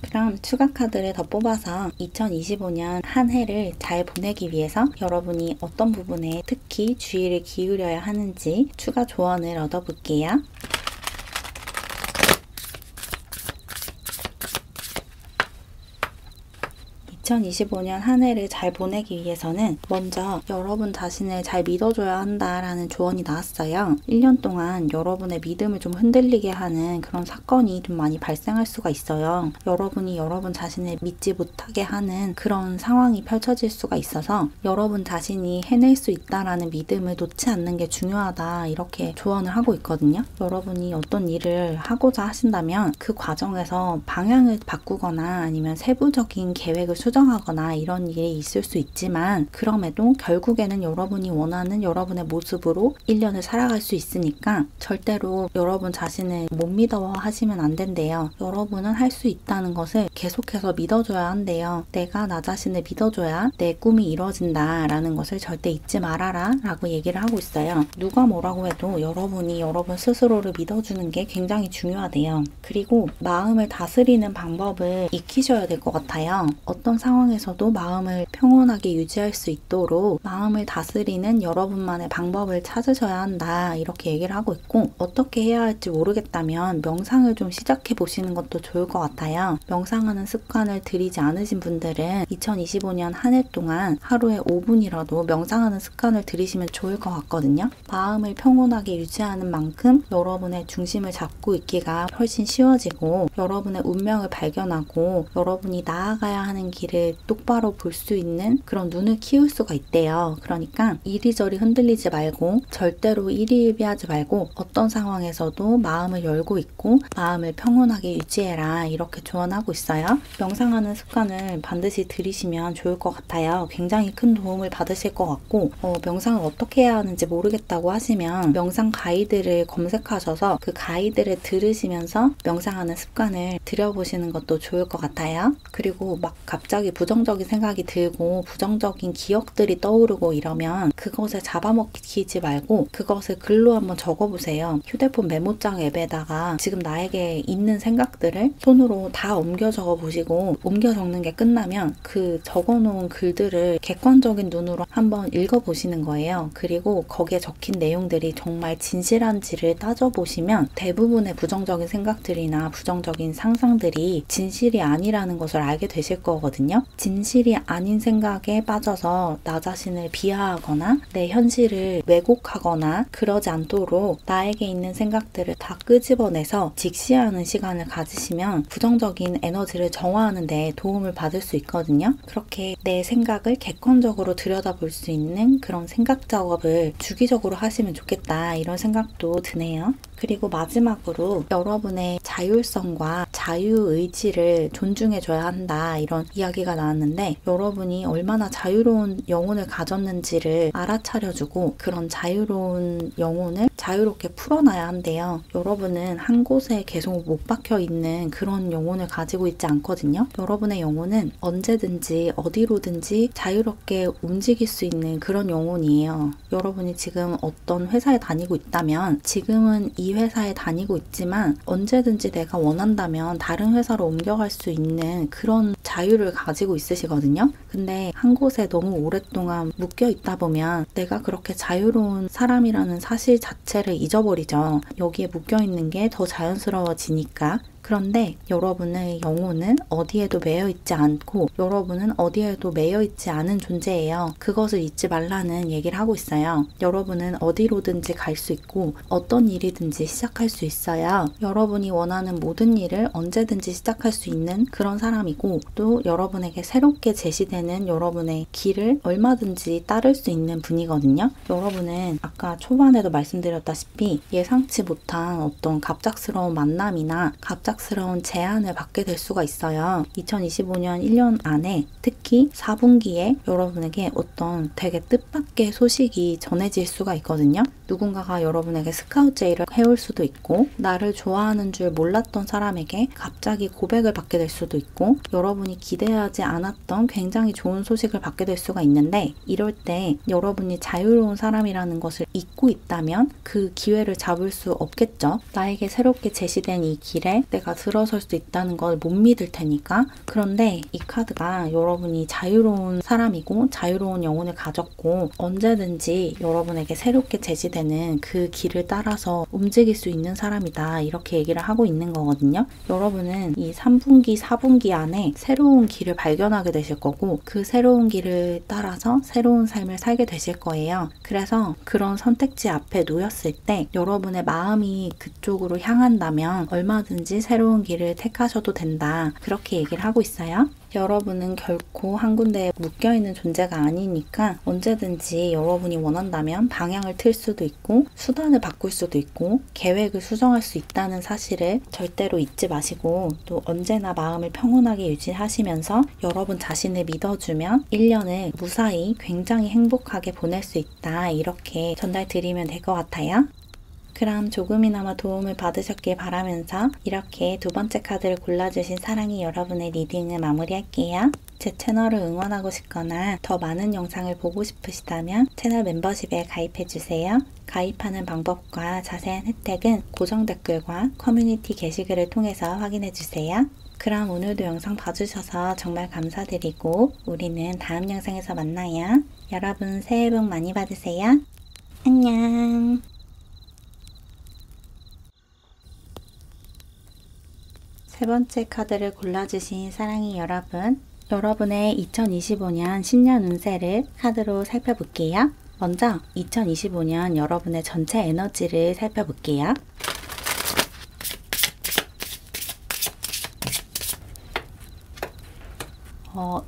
그럼 추가 카드를 더 뽑아서 2025년 한 해를 잘 보내기 위해서 여러분이 어떤 부분에 특히 주의를 기울여야 하는지 추가 조언을 얻어볼게요. 2025년 한 해를 잘 보내기 위해서는 먼저 여러분 자신을 잘 믿어줘야 한다라는 조언이 나왔어요. 1년 동안 여러분의 믿음을 좀 흔들리게 하는 그런 사건이 좀 많이 발생할 수가 있어요. 여러분이 여러분 자신을 믿지 못하게 하는 그런 상황이 펼쳐질 수가 있어서 여러분 자신이 해낼 수 있다라는 믿음을 놓지 않는 게 중요하다 이렇게 조언을 하고 있거든요. 여러분이 어떤 일을 하고자 하신다면 그 과정에서 방향을 바꾸거나 아니면 세부적인 계획을 수정하거나 이런 일이 있을 수 있지만 그럼에도 결국에는 여러분이 원하는 여러분의 모습으로 1년을 살아갈 수 있으니까 절대로 여러분 자신을 못 믿어 하시면 안 된대요. 여러분은 할 수 있다는 것을 계속해서 믿어줘야 한대요. 내가 나 자신을 믿어줘야 내 꿈이 이루어진다 라는 것을 절대 잊지 말아라 라고 얘기를 하고 있어요. 누가 뭐라고 해도 여러분이 여러분 스스로를 믿어주는 게 굉장히 중요하대요. 그리고 마음을 다스리는 방법을 익히셔야 될 것 같아요. 어떤 상황에서도 마음을 평온하게 유지할 수 있도록 마음을 다스리는 여러분만의 방법을 찾으셔야 한다 이렇게 얘기를 하고 있고 어떻게 해야 할지 모르겠다면 명상을 좀 시작해 보시는 것도 좋을 것 같아요. 명상하는 습관을 들이지 않으신 분들은 2025년 한 해 동안 하루에 5분이라도 명상하는 습관을 들이시면 좋을 것 같거든요. 마음을 평온하게 유지하는 만큼 여러분의 중심을 잡고 있기가 훨씬 쉬워지고 여러분의 운명을 발견하고 여러분이 나아가야 하는 길을 똑바로 볼 수 있는 그런 눈을 키울 수가 있대요. 그러니까 이리저리 흔들리지 말고 절대로 일희일비하지 말고 어떤 상황에서도 마음을 열고 있고 마음을 평온하게 유지해라 이렇게 조언하고 있어요. 명상하는 습관을 반드시 들이시면 좋을 것 같아요. 굉장히 큰 도움을 받으실 것 같고 명상을 어떻게 해야 하는지 모르겠다고 하시면 명상 가이드를 검색하셔서 그 가이드를 들으시면서 명상하는 습관을 들여보시는 것도 좋을 것 같아요. 그리고 막 갑자기 부정적인 생각이 들고 부정적인 기억들이 떠오르고 이러면 그것을 잡아먹히지 말고 그것을 글로 한번 적어보세요. 휴대폰 메모장 앱에다가 지금 나에게 있는 생각들을 손으로 다 옮겨 적어보시고 옮겨 적는 게 끝나면 그 적어놓은 글들을 객관적인 눈으로 한번 읽어보시는 거예요. 그리고 거기에 적힌 내용들이 정말 진실한지를 따져보시면 대부분의 부정적인 생각들이나 부정적인 상상들이 진실이 아니라는 것을 알게 되실 거거든요. 진실이 아닌 생각에 빠져서 나 자신을 비하하거나 내 현실을 왜곡하거나 그러지 않도록 나에게 있는 생각들을 다 끄집어내서 직시하는 시간을 가지시면 부정적인 에너지를 정화하는 데 도움을 받을 수 있거든요. 그렇게 내 생각을 객관적으로 들여다볼 수 있는 그런 생각 작업을 주기적으로 하시면 좋겠다 이런 생각도 드네요. 그리고 마지막으로 여러분의 자율성과 자유의지를 존중해줘야 한다 이런 이야기가 나왔는데 여러분이 얼마나 자유로운 영혼을 가졌는지를 알아차려주고 그런 자유로운 영혼을 자유롭게 풀어놔야 한대요. 여러분은 한 곳에 계속 못 박혀 있는 그런 영혼을 가지고 있지 않거든요. 여러분의 영혼은 언제든지 어디로든지 자유롭게 움직일 수 있는 그런 영혼이에요. 여러분이 지금 어떤 회사에 다니고 있다면 지금은 이 회사에 다니고 있지만 언제든지 내가 원한다면 다른 회사로 옮겨갈 수 있는 그런 자유를 가지고 있으시거든요. 근데 한 곳에 너무 오랫동안 묶여 있다 보면 내가 그렇게 자유로운 사람이라는 사실 자체를 잊어버리죠. 여기에 묶여 있는 게 더 자연스러워지니까. 그런데 여러분의 영혼은 어디에도 매여 있지 않고 여러분은 어디에도 매여 있지 않은 존재예요. 그것을 잊지 말라는 얘기를 하고 있어요. 여러분은 어디로든지 갈 수 있고 어떤 일이든지 시작할 수 있어요. 여러분이 원하는 모든 일을 언제든지 시작할 수 있는 그런 사람이고 또 여러분에게 새롭게 제시되는 여러분의 길을 얼마든지 따를 수 있는 분이거든요. 여러분은 아까 초반에도 말씀드렸다시피 예상치 못한 어떤 갑작스러운 만남이나 갑작스러운 제안을 받게 될 수가 있어요. 2025년 1년 안에 특히 4분기에 여러분에게 어떤 되게 뜻밖의 소식이 전해질 수가 있거든요. 누군가가 여러분에게 스카우트 제의를 해올 수도 있고 나를 좋아하는 줄 몰랐던 사람에게 갑자기 고백을 받게 될 수도 있고 여러분이 기대하지 않았던 굉장히 좋은 소식을 받게 될 수가 있는데 이럴 때 여러분이 자유로운 사람이라는 것을 잊고 있다면 그 기회를 잡을 수 없겠죠. 나에게 새롭게 제시된 이 길에 내가 들어설 수 있다는 걸 못 믿을 테니까. 그런데 이 카드가 여러분이 자유로운 사람이고 자유로운 영혼을 가졌고 언제든지 여러분에게 새롭게 제시되는 그 길을 따라서 움직일 수 있는 사람이다 이렇게 얘기를 하고 있는 거거든요. 여러분은 이 3분기, 4분기 안에 새로운 길을 발견하게 되실 거고 그 새로운 길을 따라서 새로운 삶을 살게 되실 거예요. 그래서 그런 선택지 앞에 놓였을 때 여러분의 마음이 그쪽으로 향한다면 얼마든지 새로운 길을 택하셔도 된다. 그렇게 얘기를 하고 있어요. 여러분은 결코 한 군데에 묶여있는 존재가 아니니까 언제든지 여러분이 원한다면 방향을 틀 수도 있고 수단을 바꿀 수도 있고 계획을 수정할 수 있다는 사실을 절대로 잊지 마시고 또 언제나 마음을 평온하게 유지하시면서 여러분 자신을 믿어주면 1년을 무사히 굉장히 행복하게 보낼 수 있다. 이렇게 전달 드리면 될 것 같아요. 그럼 조금이나마 도움을 받으셨길 바라면서 이렇게 두 번째 카드를 골라주신 사랑이 여러분의 리딩을 마무리할게요. 제 채널을 응원하고 싶거나 더 많은 영상을 보고 싶으시다면 채널 멤버십에 가입해주세요. 가입하는 방법과 자세한 혜택은 고정 댓글과 커뮤니티 게시글을 통해서 확인해주세요. 그럼 오늘도 영상 봐주셔서 정말 감사드리고 우리는 다음 영상에서 만나요. 여러분 새해 복 많이 받으세요. 안녕. 세 번째 카드를 골라주신 사랑이 여러분, 여러분의 2025년 신년 운세를 카드로 살펴볼게요. 먼저 2025년 여러분의 전체 에너지를 살펴볼게요.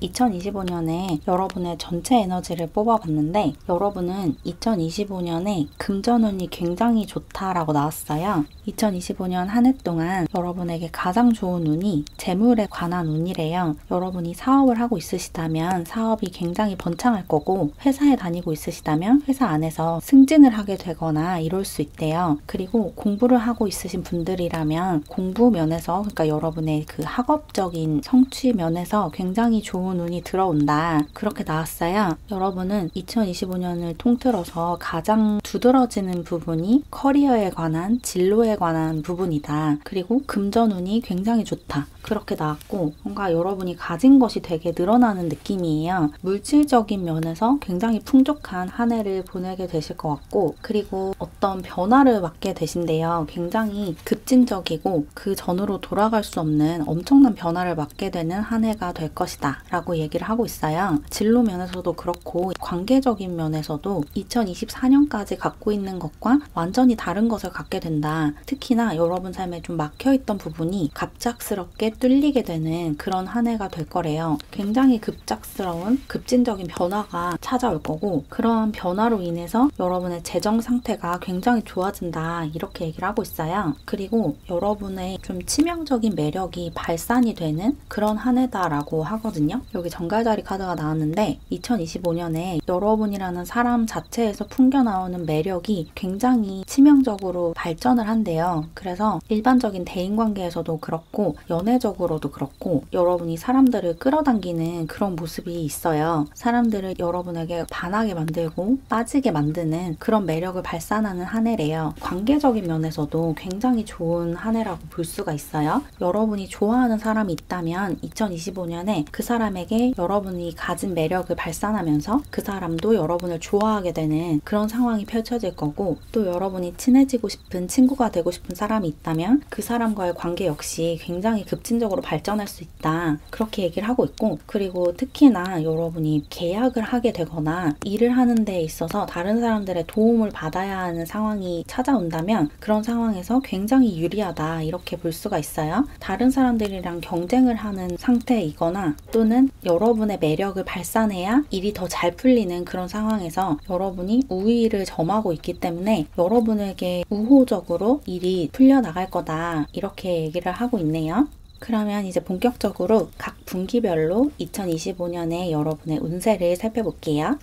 2025년에 여러분의 전체 에너지를 뽑아봤는데 여러분은 2025년에 금전운이 굉장히 좋다라고 나왔어요. 2025년 한 해 동안 여러분에게 가장 좋은 운이 재물에 관한 운이래요. 여러분이 사업을 하고 있으시다면 사업이 굉장히 번창할 거고 회사에 다니고 있으시다면 회사 안에서 승진을 하게 되거나 이럴 수 있대요. 그리고 공부를 하고 있으신 분들이라면 공부 면에서 그러니까 여러분의 그 학업적인 성취 면에서 굉장히 좋은 운이 들어온다. 그렇게 나왔어요. 여러분은 2025년을 통틀어서 가장 두드러지는 부분이 커리어에 관한 진로에 관한 부분이다. 그리고 금전운이 굉장히 좋다. 그렇게 나왔고 뭔가 여러분이 가진 것이 되게 늘어나는 느낌이에요. 물질적인 면에서 굉장히 풍족한 한 해를 보내게 되실 것 같고 그리고 어떤 변화를 맞게 되신대요. 굉장히 급진적이고 그 전으로 돌아갈 수 없는 엄청난 변화를 맞게 되는 한 해가 될 것이다 라고 얘기를 하고 있어요. 진로 면에서도 그렇고 관계적인 면에서도 2024년까지 갖고 있는 것과 완전히 다른 것을 갖게 된다. 특히나 여러분 삶에 좀 막혀있던 부분이 갑작스럽게 뚫리게 되는 그런 한 해가 될 거래요. 굉장히 급작스러운 급진적인 변화가 찾아올 거고 그러한 변화로 인해서 여러분의 재정 상태가 굉장히 좋아진다 이렇게 얘기를 하고 있어요. 그리고 여러분의 좀 치명적인 매력이 발산이 되는 그런 한 해다라고 하거든요. 여기 정갈자리 카드가 나왔는데 2025년에 여러분이라는 사람 자체에서 풍겨나오는 매력이 굉장히 치명적으로 발전을 한대요. 그래서 일반적인 대인관계에서도 그렇고 연애적으로도 그렇고 여러분이 사람들을 끌어당기는 그런 모습이 있어요. 사람들을 여러분에게 반하게 만들고 빠지게 만드는 그런 매력을 발산하는 한 해래요. 관계적인 면에서도 굉장히 좋은 한 해라고 볼 수가 있어요. 여러분이 좋아하는 사람이 있다면 2025년에 그 사람에게 여러분이 가진 매력을 발산하면서 그 사람도 여러분을 좋아하게 되는 그런 상황이 펼쳐질 거고, 또 여러분이 친해지고 싶은 친구가 되고 싶은 사람이 있다면 그 사람과의 관계 역시 굉장히 급진적으로 발전할 수 있다, 그렇게 얘기를 하고 있고, 그리고 특히나 여러분이 계약을 하게 되거나 일을 하는 데 있어서 다른 사람들의 도움을 받아야 하는 상황이 찾아온다면 그런 상황에서 굉장히 유리하다, 이렇게 볼 수가 있어요. 다른 사람들이랑 경쟁을 하는 상태이거나 또는 여러분의 매력을 발산해야 일이 더 잘 풀리는 그런 상황에서 여러분이 우위를 점하고 있기 때문에 여러분에게 우호적으로 일이 풀려나갈 거다, 이렇게 얘기를 하고 있네요. 그러면 이제 본격적으로 각 분기별로 2025년에 여러분의 운세를 살펴볼게요.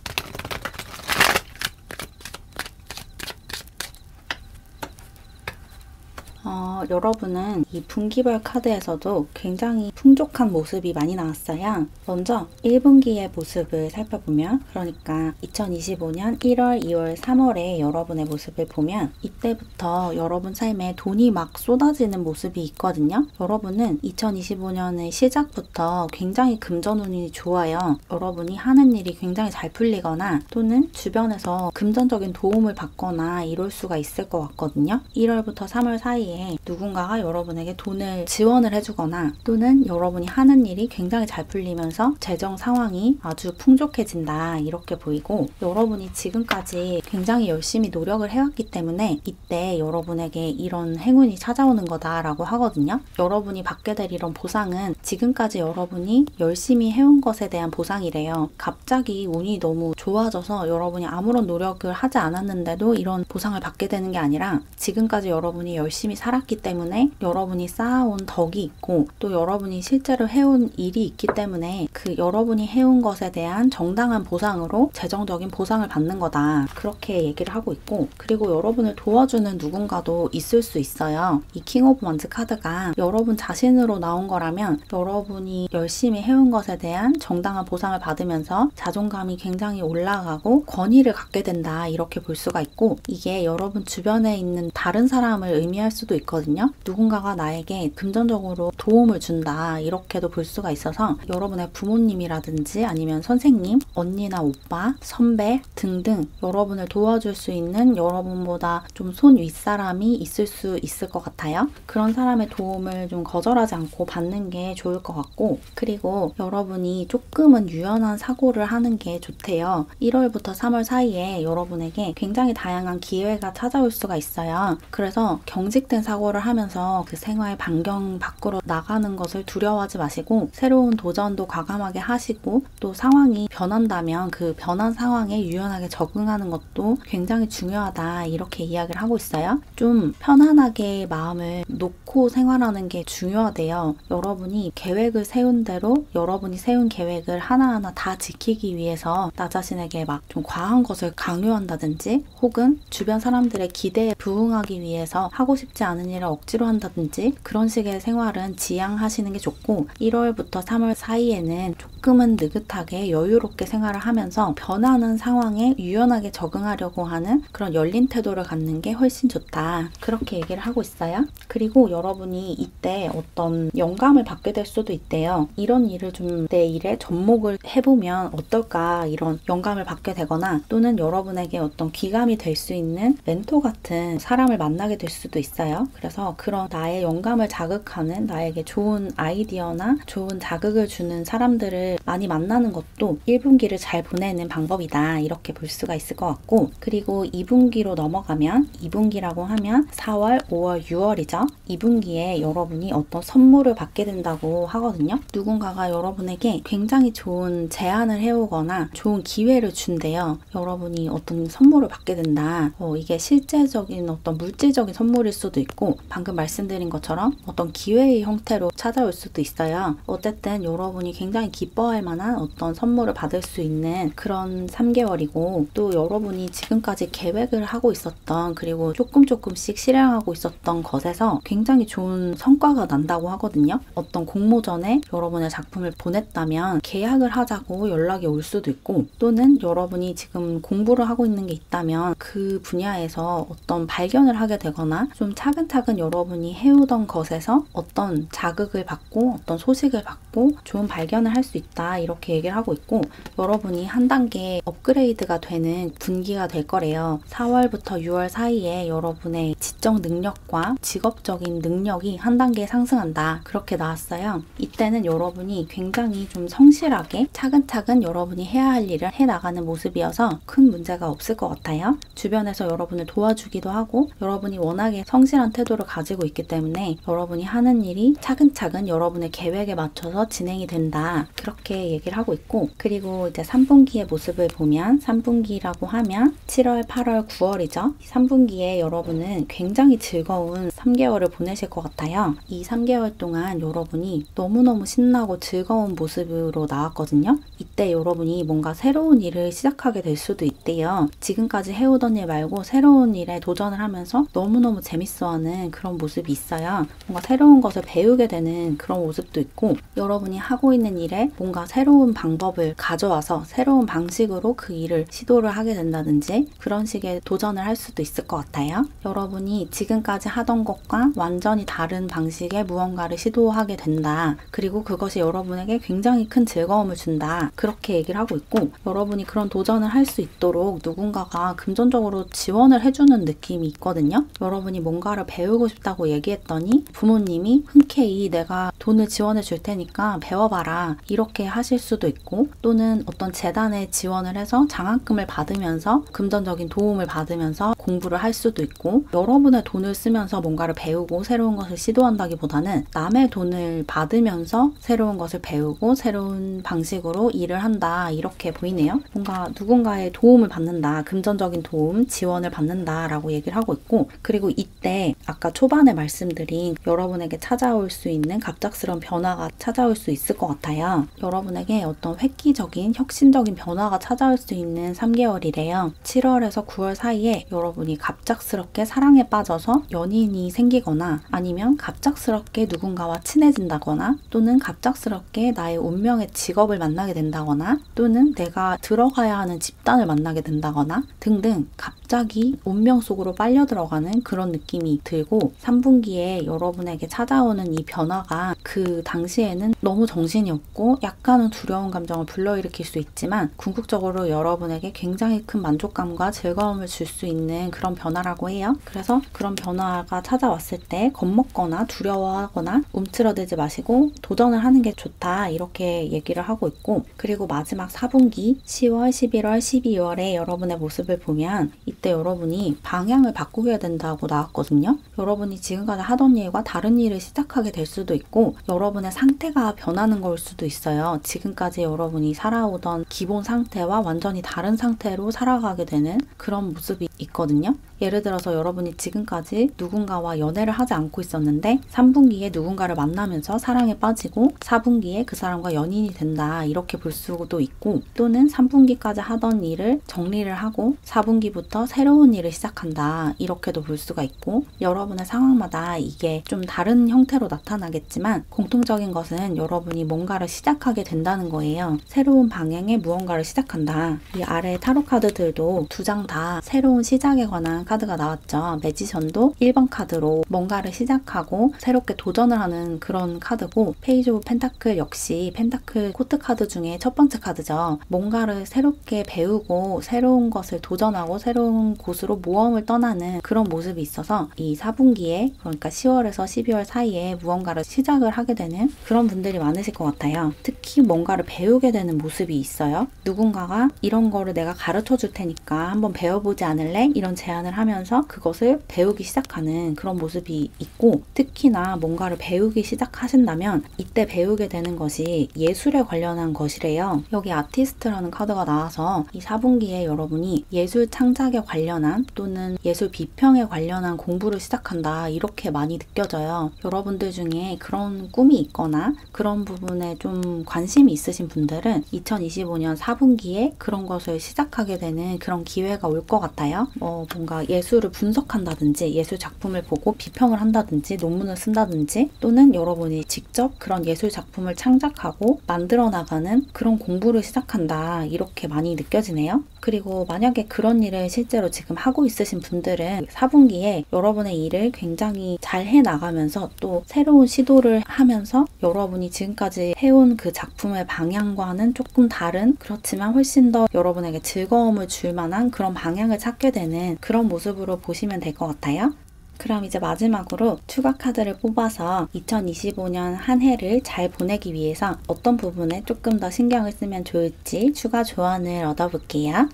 여러분은 이 분기별 카드에서도 굉장히 풍족한 모습이 많이 나왔어요. 먼저 1분기의 모습을 살펴보면, 그러니까 2025년 1월, 2월, 3월에 여러분의 모습을 보면 이때부터 여러분 삶에 돈이 막 쏟아지는 모습이 있거든요. 여러분은 2025년의 시작부터 굉장히 금전운이 좋아요. 여러분이 하는 일이 굉장히 잘 풀리거나 또는 주변에서 금전적인 도움을 받거나 이럴 수가 있을 것 같거든요. 1월부터 3월 사이에 누군가가 여러분에게 돈을 지원을 해주거나 또는 여러분이 하는 일이 굉장히 잘 풀리면서 재정 상황이 아주 풍족해진다, 이렇게 보이고, 여러분이 지금까지 굉장히 열심히 노력을 해왔기 때문에 이때 여러분에게 이런 행운이 찾아오는 거다라고 하거든요. 여러분이 받게 될 이런 보상은 지금까지 여러분이 열심히 해온 것에 대한 보상이래요. 갑자기 운이 너무 좋아져서 여러분이 아무런 노력을 하지 않았는데도 이런 보상을 받게 되는 게 아니라, 지금까지 여러분이 열심히 살았기 때문에 여러분이 쌓아온 덕이 있고 또 여러분이 실제로 해온 일이 있기 때문에 그 여러분이 해온 것에 대한 정당한 보상으로 재정적인 보상을 받는 거다, 그렇게 얘기를 하고 있고, 그리고 여러분을 도와주는 누군가도 있을 수 있어요. 이 킹 오브 원즈 카드가 여러분 자신으로 나온 거라면 여러분이 열심히 해온 것에 대한 정당한 보상을 받으면서 자존감이 굉장히 올라가고 권위를 갖게 된다, 이렇게 볼 수가 있고, 이게 여러분 주변에 있는 다른 사람을 의미할 수도 있거든요. 누군가가 나에게 금전적으로 도움을 준다, 이렇게도 볼 수가 있어서 여러분의 부모님이라든지 아니면 선생님, 언니나 오빠, 선배 등등 여러분을 도와줄 수 있는 여러분보다 좀 손 윗사람이 있을 수 있을 것 같아요. 그런 사람의 도움을 좀 거절하지 않고 받는 게 좋을 것 같고, 그리고 여러분이 조금은 유연한 사고를 하는 게 좋대요. 1월부터 3월 사이에 여러분에게 굉장히 다양한 기회가 찾아올 수가 있어요. 그래서 경직된 사고를 하면서 그 생활 반경 밖으로 나가는 것을 두려워하지 마시고 새로운 도전도 과감하게 하시고, 또 상황이 변한다면 그 변한 상황에 유연하게 적응하는 것도 굉장히 중요하다, 이렇게 이야기를 하고 있어요. 좀 편안하게 마음을 놓고 생활하는 게 중요하대요. 여러분이 계획을 세운 대로 여러분이 세운 계획을 하나하나 다 지키기 위해서 나 자신에게 막 좀 과한 것을 강요한다든지 혹은 주변 사람들의 기대에 부응하기 위해서 하고 싶지 않은 일을 억지로 한다든지 그런 식의 생활은 지양하시는 게 좋고, 1월부터 3월 사이에는 조금은 느긋하게 여유롭게 생활을 하면서 변하는 상황에 유연하게 적응하려고 하는 그런 열린 태도를 갖는 게 훨씬 좋다, 그렇게 얘기를 하고 있어요. 그리고 여러분이 이때 어떤 영감을 받게 될 수도 있대요. 이런 일을 좀 내 일에 접목을 해보면 어떨까, 이런 영감을 받게 되거나 또는 여러분에게 어떤 귀감이 될 수 있는 멘토 같은 사람을 만나게 될 수도 있어요. 그래서 그런 나의 영감을 자극하는, 나에게 좋은 아이디어나 좋은 자극을 주는 사람들을 많이 만나는 것도 1분기를 잘 보내는 방법이다, 이렇게 볼 수가 있을 것 같고, 그리고 2분기로 넘어가면 2분기라고 하면 4월, 5월, 6월이죠. 2분기에 여러분이 어떤 선물을 받게 된다고 하거든요. 누군가가 여러분에게 굉장히 좋은 제안을 해오거나 좋은 기회를 준대요. 여러분이 어떤 선물을 받게 된다. 이게 실제적인 어떤 물질적인 선물일 수도 있고 방금 말씀드린 것처럼 어떤 기회의 형태로 찾아올 수도 있어요. 어쨌든 여러분이 굉장히 기뻐할 만한 어떤 선물을 받을 수 있는 그런 3개월이고 또 여러분이 지금까지 계획을 하고 있었던 그리고 조금씩 실행하고 있었던 것에서 굉장히 좋은 성과가 난다고 하거든요. 어떤 공모전에 여러분의 작품을 보냈다면 계약을 하자고 연락이 올 수도 있고 또는 여러분이 지금 공부를 하고 있는 게 있다면 그 분야에서 어떤 발견을 하게 되거나 좀 차근차근 여러분이 해오던 것에서 어떤 자극을 받고 어떤 소식을 받고 좋은 발견을 할 수 있다 이렇게 얘기를 하고 있고 여러분이 한 단계 업그레이드가 되는 분기가 될 거래요. 4월부터 6월 사이에 여러분의 지적 능력과 직업적인 능력이 한 단계 상승한다 그렇게 나왔어요. 이때는 여러분이 굉장히 좀 성실하게 차근차근 여러분이 해야 할 일을 해나가는 모습이어서 큰 문제가 없을 것 같아요. 주변에서 여러분을 도와주기도 하고 여러분이 워낙에 성실한 태도를 가지고 있기 때문에 여러분이 하는 일이 차근차근 여러분의 계획에 맞춰서 진행이 된다 그렇게 얘기를 하고 있고 그리고 이제 3분기의 모습을 보면 3분기라고 하면 7월, 8월, 9월이죠. 3분기에 여러분은 굉장히 즐거운 3개월을 보내실 것 같아요. 이 3개월 동안 여러분이 너무너무 신나고 즐거운 모습으로 나왔거든요. 이때 여러분이 뭔가 새로운 일을 시작하게 될 수도 있대요. 지금까지 해오던 일 말고 새로운 일에 도전을 하면서 너무너무 재밌어하는 그런 모습이 있어요. 뭔가 새로운 것을 배우게 되는 그런 모습도 있고 여러분이 하고 있는 일에 뭔가 새로운 방법을 가져와서 새로운 방식으로 그 일을 시도를 하게 된다든지 그런 식의 도전을 할 수도 있을 것 같아요. 여러분이 지금까지 하던 것과 완전히 다른 방식의 무언가를 시도하게 된다. 그리고 그것이 여러분에게 굉장히 큰 즐거움을 준다. 그렇게 얘기를 하고 있고 여러분이 그런 도전을 할 수 있도록 누군가가 금전적으로 지원을 해주는 느낌이 있거든요. 여러분이 뭔가를 배우고 싶다고 얘기했더니 부모님이 흔쾌히 내가 돈을 지원해 줄 테니까 배워봐라 이렇게 하실 수도 있고 또는 어떤 재단에 지원을 해서 장학금을 받으면서 금전적인 도움을 받으면서 공부를 할 수도 있고 여러분의 돈을 쓰면서 뭔가를 배우고 새로운 것을 시도한다기보다는 남의 돈을 받으면서 새로운 것을 배우고 새로운 방식으로 일을 한다 이렇게 보이네요. 뭔가 누군가의 도움을 받는다, 금전적인 도움, 지원을 받는다 라고 얘기를 하고 있고 그리고 이때 아까 초반에 말씀드린 여러분에게 찾아올 수 있는 갑작스러운 변화가 찾아올 수 있을 것 같아요. 여러분에게 어떤 획기적인 혁신적인 변화가 찾아올 수 있는 3개월이래요. 7월에서 9월 사이에 여러분이 갑작스럽게 사랑에 빠져서 연인이 생기거나 아니면 갑작스럽게 누군가와 친해진다거나 또는 갑작스럽게 나의 운명의 직업을 만나게 된다거나 또는 내가 들어가야 하는 집단을 만나게 된다거나 등등 갑자기 운명 속으로 빨려 들어가는 그런 느낌이 들고 3분기에 여러분에게 찾아오는 이 변화가 그 당시에는 너무 정신이 없고 약간은 두려운 감정을 불러일으킬 수 있지만 궁극적으로 여러분에게 굉장히 큰 만족감과 즐거움을 줄 수 있는 그런 변화라고 해요. 그래서 그런 변화가 찾아왔을 때 겁먹거나 두려워하거나 움츠러들지 마시고 도전을 하는 게 좋다 이렇게 얘기를 하고 있고 그리고 마지막 4분기 10월, 11월, 12월에 여러분의 모습을 보면 이때 여러분이 방향을 바꾸게 된다고 나왔거든요. 여러분이 지금까지 하던 일과 다른 일을 시작하게 될 수도 있고 여러분의 상태가 변하는 걸 수도 있어요. 지금까지 여러분이 살아오던 기본 상태와 완전히 다른 상태로 살아가게 되는 그런 모습이 있거든요. 예를 들어서 여러분이 지금까지 누군가와 연애를 하지 않고 있었는데 3분기에 누군가를 만나면서 사랑에 빠지고 4분기에 그 사람과 연인이 된다 이렇게 볼 수도 있고 또는 3분기까지 하던 일을 정리를 하고 4분기부터 새로운 일을 시작한다 이렇게도 볼 수가 있고 여러분의 상황마다 이게 좀 다른 형태로 나타나겠지만 공통적인 것은 여러분이 뭔가를 시작하게 된다는 거예요. 새로운 방향의 무언가를 시작한다. 이 아래 타로 카드들도 두 장 다 새로운 시작에 관한 카드가 나왔죠. 매지션도 1번 카드로 뭔가를 시작하고 새롭게 도전을 하는 그런 카드고 페이지 오브 펜타클 역시 펜타클 코트 카드 중에 첫 번째 카드죠. 뭔가를 새롭게 배우고 새로운 것을 도전하고 새로운 곳으로 모험을 떠나는 그런 모습이 있어서 이 4분기에 그러니까 10월에서 12월 사이에 무언가를 시작을 하게 되는 그런 분들이 많으실 것 같아요. 특히 뭔가를 배우게 되는 모습이 있어요. 누군가가 이런 거를 내가 가르쳐 줄 테니까 한번 배워보지 않을래? 이런 제안을 하면서 그것을 배우기 시작하는 그런 모습이 있고, 특히나 뭔가를 배우기 시작하신다면 이때 배우게 되는 것이 예술에 관련한 것이래요. 여기 아티스트라는 카드가 나와서 이 4분기에 여러분이 예술 창작에 관련한 또는 예술 비평에 관련한 공부를 시작한다, 이렇게 많이 느껴져요. 여러분들 중에 그런 꿈이 있거나 그런 부분에 좀 관심이 있으신 분들은 2025년 4분기에 그런 것을 시작하게 되는 그런 기회가 올 것 같아요. 뭔가 예술을 분석한다든지 예술 작품을 보고 비평을 한다든지 논문을 쓴다든지, 또는 여러분이 직접 그런 예술 작품을 창작하고 만들어 나가는 그런 공부를 시작한다, 이렇게 많이 느껴지네요. 그리고 만약에 그런 일을 실제로 지금 하고 있으신 분들은 4분기에 여러분의 일을 굉장히 잘 해나가면서 또 새로운 시도를 하면서 여러분이 지금까지 해온 그 작품의 방향과는 조금 다른, 그렇지만 훨씬 더 여러분에게 즐거움을 줄 만한 그런 방향을 찾게 되는 그런 모습으로 보시면 될 것 같아요. 그럼 이제 마지막으로 추가 카드를 뽑아서 2025년 한 해를 잘 보내기 위해서 어떤 부분에 조금 더 신경을 쓰면 좋을지 추가 조언을 얻어볼게요.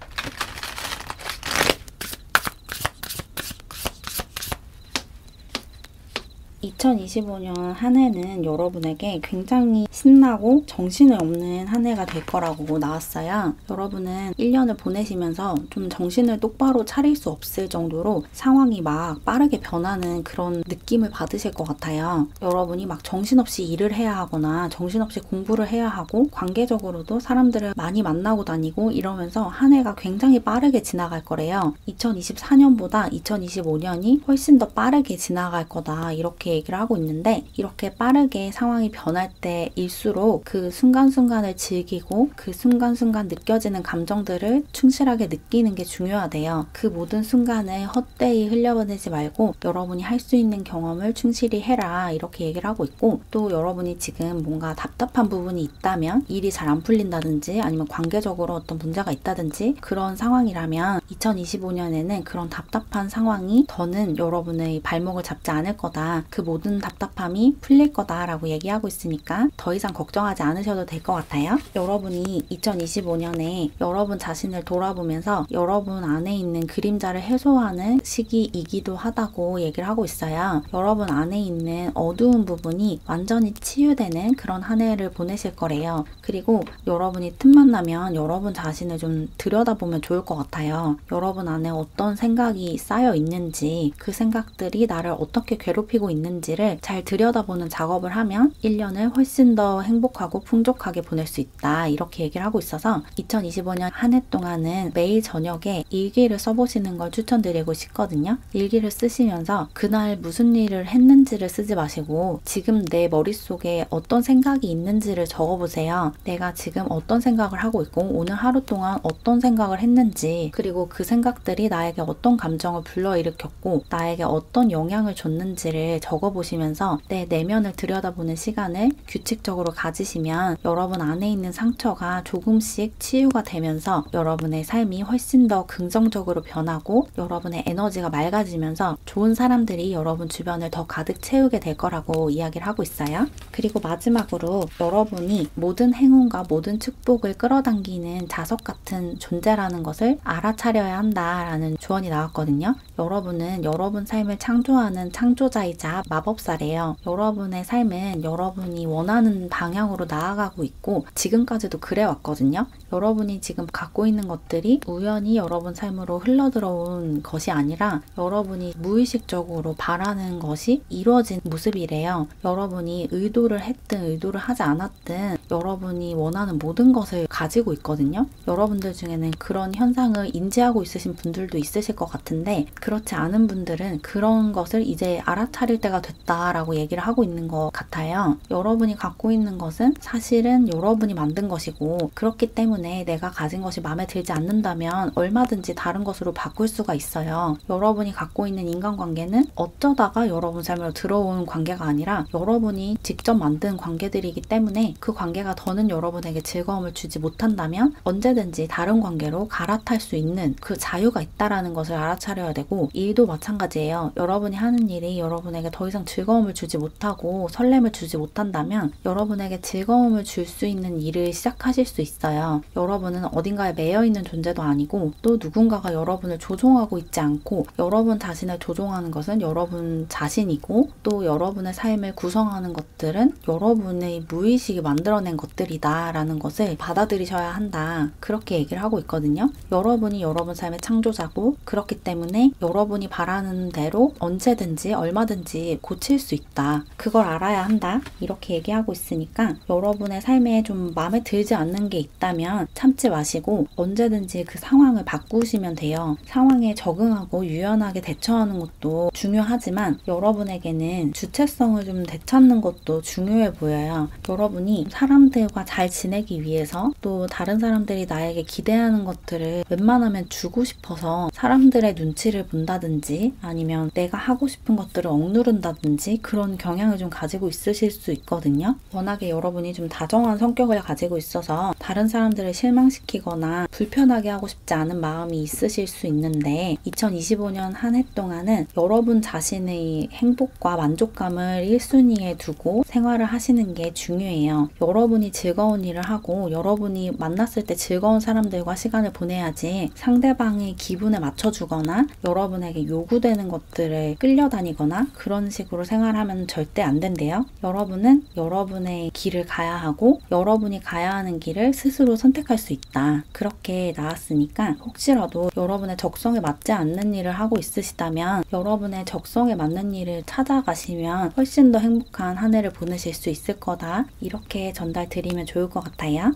2025년 한 해는 여러분에게 굉장히 신나고 정신이 없는 한 해가 될 거라고 나왔어요. 여러분은 1년을 보내시면서 좀 정신을 똑바로 차릴 수 없을 정도로 상황이 막 빠르게 변하는 그런 느낌을 받으실 것 같아요. 여러분이 막 정신없이 일을 해야 하거나 정신없이 공부를 해야 하고, 관계적으로도 사람들을 많이 만나고 다니고 이러면서 한 해가 굉장히 빠르게 지나갈 거래요. 2024년보다 2025년이 훨씬 더 빠르게 지나갈 거다, 이렇게 얘기를 하고 있는데, 이렇게 빠르게 상황이 변할 때일수록 그 순간순간을 즐기고 그 순간순간 느껴지는 감정들을 충실하게 느끼는 게 중요하대요. 그 모든 순간을 헛되이 흘려보내지 말고 여러분이 할 수 있는 경험을 충실히 해라, 이렇게 얘기를 하고 있고, 또 여러분이 지금 뭔가 답답한 부분이 있다면, 일이 잘 안 풀린다든지 아니면 관계적으로 어떤 문제가 있다든지 그런 상황이라면 2025년에는 그런 답답한 상황이 더는 여러분의 발목을 잡지 않을 거다, 그 모든 답답함이 풀릴 거다라고 얘기하고 있으니까 더 이상 걱정하지 않으셔도 될 것 같아요. 여러분이 2025년에 여러분 자신을 돌아보면서 여러분 안에 있는 그림자를 해소하는 시기이기도 하다고 얘기를 하고 있어요. 여러분 안에 있는 어두운 부분이 완전히 치유되는 그런 한 해를 보내실 거래요. 그리고 여러분이 틈만 나면 여러분 자신을 좀 들여다보면 좋을 것 같아요. 여러분 안에 어떤 생각이 쌓여 있는지, 그 생각들이 나를 어떻게 괴롭히고 있는지를 잘 들여다보는 작업을 하면 1년을 훨씬 더 행복하고 풍족하게 보낼 수 있다, 이렇게 얘기를 하고 있어서 2025년 한 해 동안은 매일 저녁에 일기를 써보시는 걸 추천드리고 싶거든요. 일기를 쓰시면서 그날 무슨 일을 했는지를 쓰지 마시고 지금 내 머릿속에 어떤 생각이 있는지를 적어보세요. 내가 지금 어떤 생각을 하고 있고 오늘 하루 동안 어떤 생각을 했는지, 그리고 그 생각들이 나에게 어떤 감정을 불러일으켰고 나에게 어떤 영향을 줬는지를 적어보시면서 내 내면을 들여다보는 시간을 규칙적으로 가지시면 여러분 안에 있는 상처가 조금씩 치유가 되면서 여러분의 삶이 훨씬 더 긍정적으로 변하고 여러분의 에너지가 맑아지면서 좋은 사람들이 여러분 주변을 더 가득 채우게 될 거라고 이야기를 하고 있어요. 그리고 마지막으로 여러분이 모든 행운과 모든 축복을 끌어당기는 자석 같은 존재라는 것을 알아차려야 한다라는 조언이 나왔거든요. 여러분은 여러분 삶을 창조하는 창조자이자 마법사래요. 여러분의 삶은 여러분이 원하는 방향으로 나아가고 있고 지금까지도 그래왔거든요. 여러분이 지금 갖고 있는 것들이 우연히 여러분 삶으로 흘러들어온 것이 아니라 여러분이 무의식적으로 바라는 것이 이루어진 모습이래요. 여러분이 의도를 했든 의도를 하지 않았든 여러분이 원하는 모든 것을 가지고 있거든요. 여러분들 중에는 그런 현상을 인지하고 있으신 분들도 있으실 것 같은데, 그렇지 않은 분들은 그런 것을 이제 알아차릴 때가 됐다라고 얘기를 하고 있는 것 같아요. 여러분이 갖고 있는 것은 사실은 여러분이 만든 것이고, 그렇기 때문에 내가 가진 것이 마음에 들지 않는다면 얼마든지 다른 것으로 바꿀 수가 있어요. 여러분이 갖고 있는 인간관계는 어쩌다가 여러분 삶으로 들어온 관계가 아니라 여러분이 직접 만든 관계들이기 때문에 그 관계가 더는 여러분에게 즐거움을 주지 못한다면 언제든지 다른 관계로 갈아탈 수 있는 그 자유가 있다라는 것을 알아차려야 되고, 일도 마찬가지예요. 여러분이 하는 일이 여러분에게 더 이상 즐거움을 주지 못하고 설렘을 주지 못한다면 여러분에게 즐거움을 줄 수 있는 일을 시작하실 수 있어요. 여러분은 어딘가에 매여 있는 존재도 아니고 또 누군가가 여러분을 조종하고 있지 않고 여러분 자신을 조종하는 것은 여러분 자신이고 또 여러분의 삶을 구성하는 것들은 여러분의 무의식이 만들어낸 것들이다 라는 것을 받아들이셔야 한다. 그렇게 얘기를 하고 있거든요. 여러분이 여러분 삶의 창조자고 그렇기 때문에 여러분이 바라는 대로 언제든지 얼마든지 고칠 수 있다. 그걸 알아야 한다. 이렇게 얘기하고 있으니까 여러분의 삶에 좀 마음에 들지 않는 게 있다면 참지 마시고 언제든지 그 상황을 바꾸시면 돼요. 상황에 적응하고 유연하게 대처하는 것도 중요하지만 여러분에게는 주체성을 좀 되찾는 것도 중요해 보여요. 여러분이 사람들과 잘 지내기 위해서 또 다른 사람들이 나에게 기대하는 것들을 웬만하면 주고 싶어서 사람들의 눈치를 본다든지 아니면 내가 하고 싶은 것들을 억누른다든지 그런 경향을 좀 가지고 있으실 수 있거든요. 워낙에 여러분이 좀 다정한 성격을 가지고 있어서 다른 사람들을 실망시키거나 불편하게 하고 싶지 않은 마음이 있으실 수 있는데 2025년 한 해 동안은 여러분 자신의 행복과 만족감을 1순위에 두고 생활을 하시는 게 중요해요. 여러분이 즐거운 일을 하고 여러분이 만났을 때 즐거운 사람들과 시간을 보내야지 상대방의 기분에 맞춰주거나 여러분에게 요구되는 것들을 끌려다니거나 그런 식으로 생활하면 절대 안 된대요. 여러분은 여러분의 길을 가야 하고 여러분이 가야 하는 길을 스스로 선택할 수 있다. 그렇게 나왔으니까 혹시라도 여러분의 적성에 맞지 않는 일을 하고 있으시다면 여러분의 적성에 맞는 일을 찾아가시면 훨씬 더 행복한 한 해를 보내실 수 있을 거다. 이렇게 전달 드리면 좋을 것 같아요.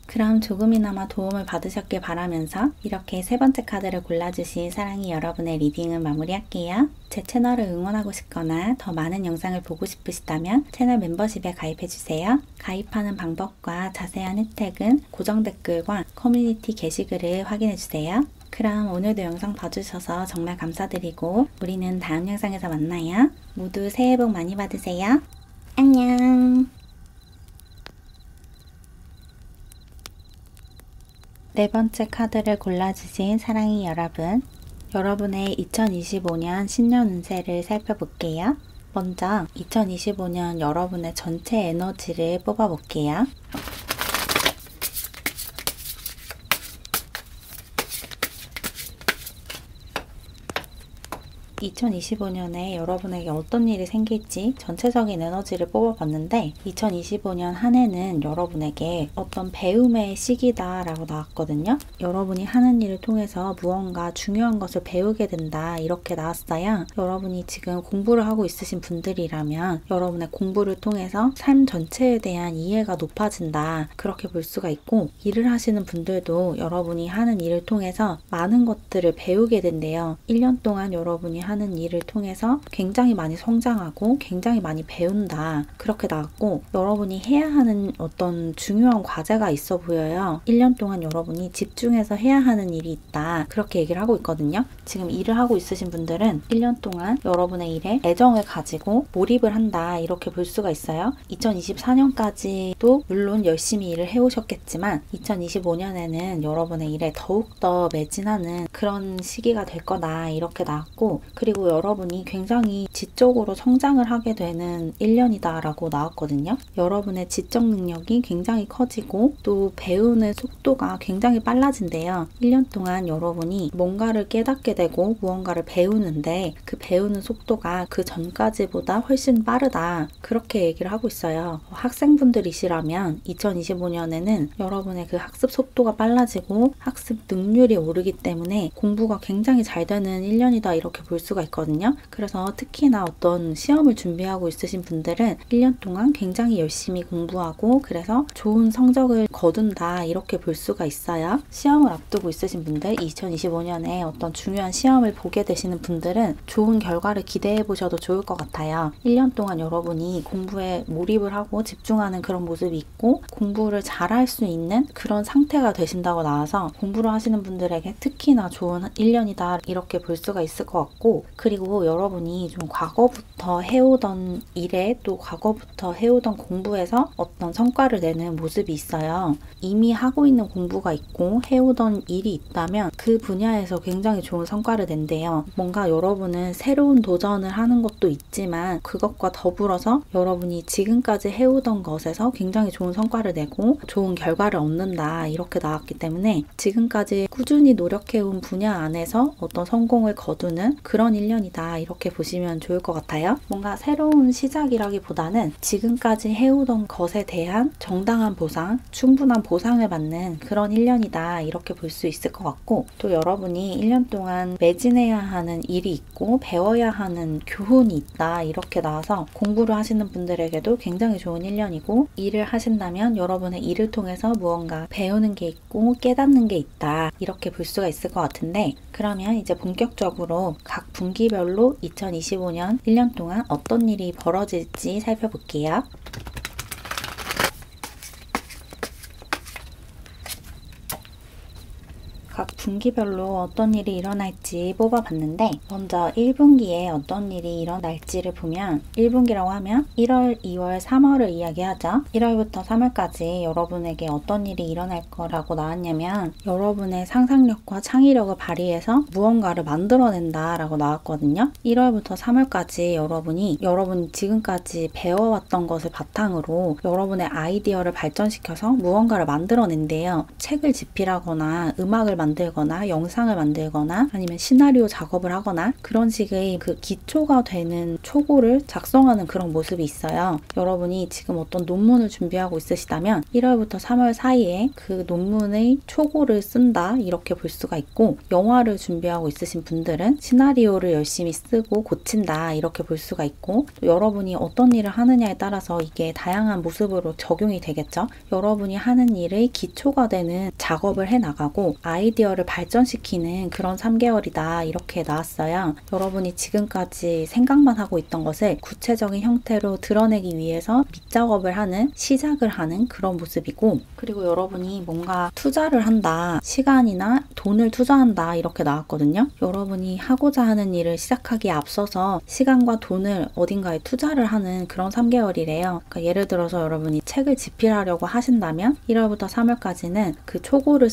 그럼 조금이나마 도움을 받으셨길 바라면서 이렇게 세 번째 카드를 골라주신 사랑이 여러분의 리딩은 마무리할게요. 제 채널을 응원하고 싶거나 더 많은 영상을 보고 싶으시다면 채널 멤버십에 가입해주세요. 가입하는 방법과 자세한 혜택은 고정 댓글과 커뮤니티 게시글을 확인해주세요. 그럼 오늘도 영상 봐주셔서 정말 감사드리고 우리는 다음 영상에서 만나요. 모두 새해 복 많이 받으세요. 안녕. 네 번째 카드를 골라주신 사랑이 여러분, 여러분의 2025년 신년 운세를 살펴볼게요. 먼저 2025년 여러분의 전체 에너지를 뽑아볼게요. 2025년에 여러분에게 어떤 일이 생길지 전체적인 에너지를 뽑아봤는데 2025년 한 해는 여러분에게 어떤 배움의 시기다 라고 나왔거든요. 여러분이 하는 일을 통해서 무언가 중요한 것을 배우게 된다 이렇게 나왔어요. 여러분이 지금 공부를 하고 있으신 분들이라면 여러분의 공부를 통해서 삶 전체에 대한 이해가 높아진다 그렇게 볼 수가 있고, 일을 하시는 분들도 여러분이 하는 일을 통해서 많은 것들을 배우게 된대요. 1년 동안 여러분이 하는 일을 통해서 굉장히 많이 성장하고 굉장히 많이 배운다 그렇게 나왔고, 여러분이 해야 하는 어떤 중요한 과제가 있어 보여요. 1년 동안 여러분이 집중해서 해야 하는 일이 있다 그렇게 얘기를 하고 있거든요. 지금 일을 하고 있으신 분들은 1년 동안 여러분의 일에 애정을 가지고 몰입을 한다 이렇게 볼 수가 있어요. 2024년까지도 물론 열심히 일을 해오셨겠지만 2025년에는 여러분의 일에 더욱더 매진하는 그런 시기가 될 거다 이렇게 나왔고, 그리고 여러분이 굉장히 지적으로 성장을 하게 되는 1년이다 라고 나왔거든요. 여러분의 지적 능력이 굉장히 커지고 또 배우는 속도가 굉장히 빨라진대요. 1년 동안 여러분이 뭔가를 깨닫게 되고 무언가를 배우는데 그 배우는 속도가 그 전까지보다 훨씬 빠르다 그렇게 얘기를 하고 있어요. 학생분들이시라면 2025년에는 여러분의 그 학습 속도가 빨라지고 학습 능률이 오르기 때문에 공부가 굉장히 잘 되는 1년이다 이렇게 볼 수가 있거든요. 그래서 특히나 어떤 시험을 준비하고 있으신 분들은 1년 동안 굉장히 열심히 공부하고 그래서 좋은 성적을 거둔다 이렇게 볼 수가 있어요. 시험을 앞두고 있으신 분들, 2025년에 어떤 중요한 시험을 보게 되시는 분들은 좋은 결과를 기대해 보셔도 좋을 것 같아요. 1년 동안 여러분이 공부에 몰입을 하고 집중하는 그런 모습이 있고 공부를 잘할 수 있는 그런 상태가 되신다고 나와서 공부를 하시는 분들에게 특히나 좋은 1년이다 이렇게 볼 수가 있을 것 같고, 그리고 여러분이 좀 과거부터 해오던 일에 또 과거부터 해오던 공부에서 어떤 성과를 내는 모습이 있어요. 이미 하고 있는 공부가 있고 해오던 일이 있다면 그 분야에서 굉장히 좋은 성과를 낸대요. 뭔가 여러분은 새로운 도전을 하는 것도 있지만 그것과 더불어서 여러분이 지금까지 해오던 것에서 굉장히 좋은 성과를 내고 좋은 결과를 얻는다 이렇게 나왔기 때문에 지금까지 꾸준히 노력해온 분야 안에서 어떤 성공을 거두는 그런 1년이다 이렇게 보시면 좋을 것 같아요. 뭔가 새로운 시작이라기보다는 지금까지 해오던 것에 대한 정당한 보상, 충분한 보상을 받는 그런 1년이다 이렇게 볼 수 있을 것 같고 또 여러분이 1년 동안 매진해야 하는 일이 있고 배워야 하는 교훈이 있다 이렇게 나와서 공부를 하시는 분들에게도 굉장히 좋은 1년이고 일을 하신다면 여러분의 일을 통해서 무언가 배우는 게 있고 깨닫는 게 있다 이렇게 볼 수가 있을 것 같은데 그러면 이제 본격적으로 각 분기별로 2025년 1년 동안 어떤 일이 벌어질지 살펴볼게요. 각 분기별로 어떤 일이 일어날지 뽑아봤는데 먼저 1분기에 어떤 일이 일어날지를 보면 1분기라고 하면 1월, 2월, 3월을 이야기하죠. 1월부터 3월까지 여러분에게 어떤 일이 일어날 거라고 나왔냐면 여러분의 상상력과 창의력을 발휘해서 무언가를 만들어낸다 라고 나왔거든요. 1월부터 3월까지 여러분이 지금까지 배워왔던 것을 바탕으로 여러분의 아이디어를 발전시켜서 무언가를 만들어낸대요. 책을 집필하거나 음악을 만들거나 영상을 만들거나 아니면 시나리오 작업을 하거나 그런 식의 그 기초가 되는 초고를 작성하는 그런 모습이 있어요. 여러분이 지금 어떤 논문을 준비하고 있으시다면 1월부터 3월 사이에 그 논문의 초고를 쓴다 이렇게 볼 수가 있고 영화를 준비하고 있으신 분들은 시나리오를 열심히 쓰고 고친다 이렇게 볼 수가 있고 또 여러분이 어떤 일을 하느냐에 따라서 이게 다양한 모습으로 적용이 되겠죠. 여러분이 하는 일의 기초가 되는 작업을 해나가고 아이디어를 발전시키는 그런 3개월이다 이렇게 나왔어요. 여러분이 지금까지 생각만 하고 있던 것을 구체적인 형태로 드러내기 위해서 밑작업을 하는 시작을 하는 그런 모습이고 그리고 여러분이 뭔가 투자를 한다 시간이나 돈을 투자한다 이렇게 나왔거든요. 여러분이 하고자 하는 일을 시작하기에 앞서서 시간과 돈을 어딘가에 투자를 하는 그런 3개월이래요. 그러니까 예를 들어서 여러분이 책을 집필하려고 하신다면 1월부터 3월까지는 그 초고를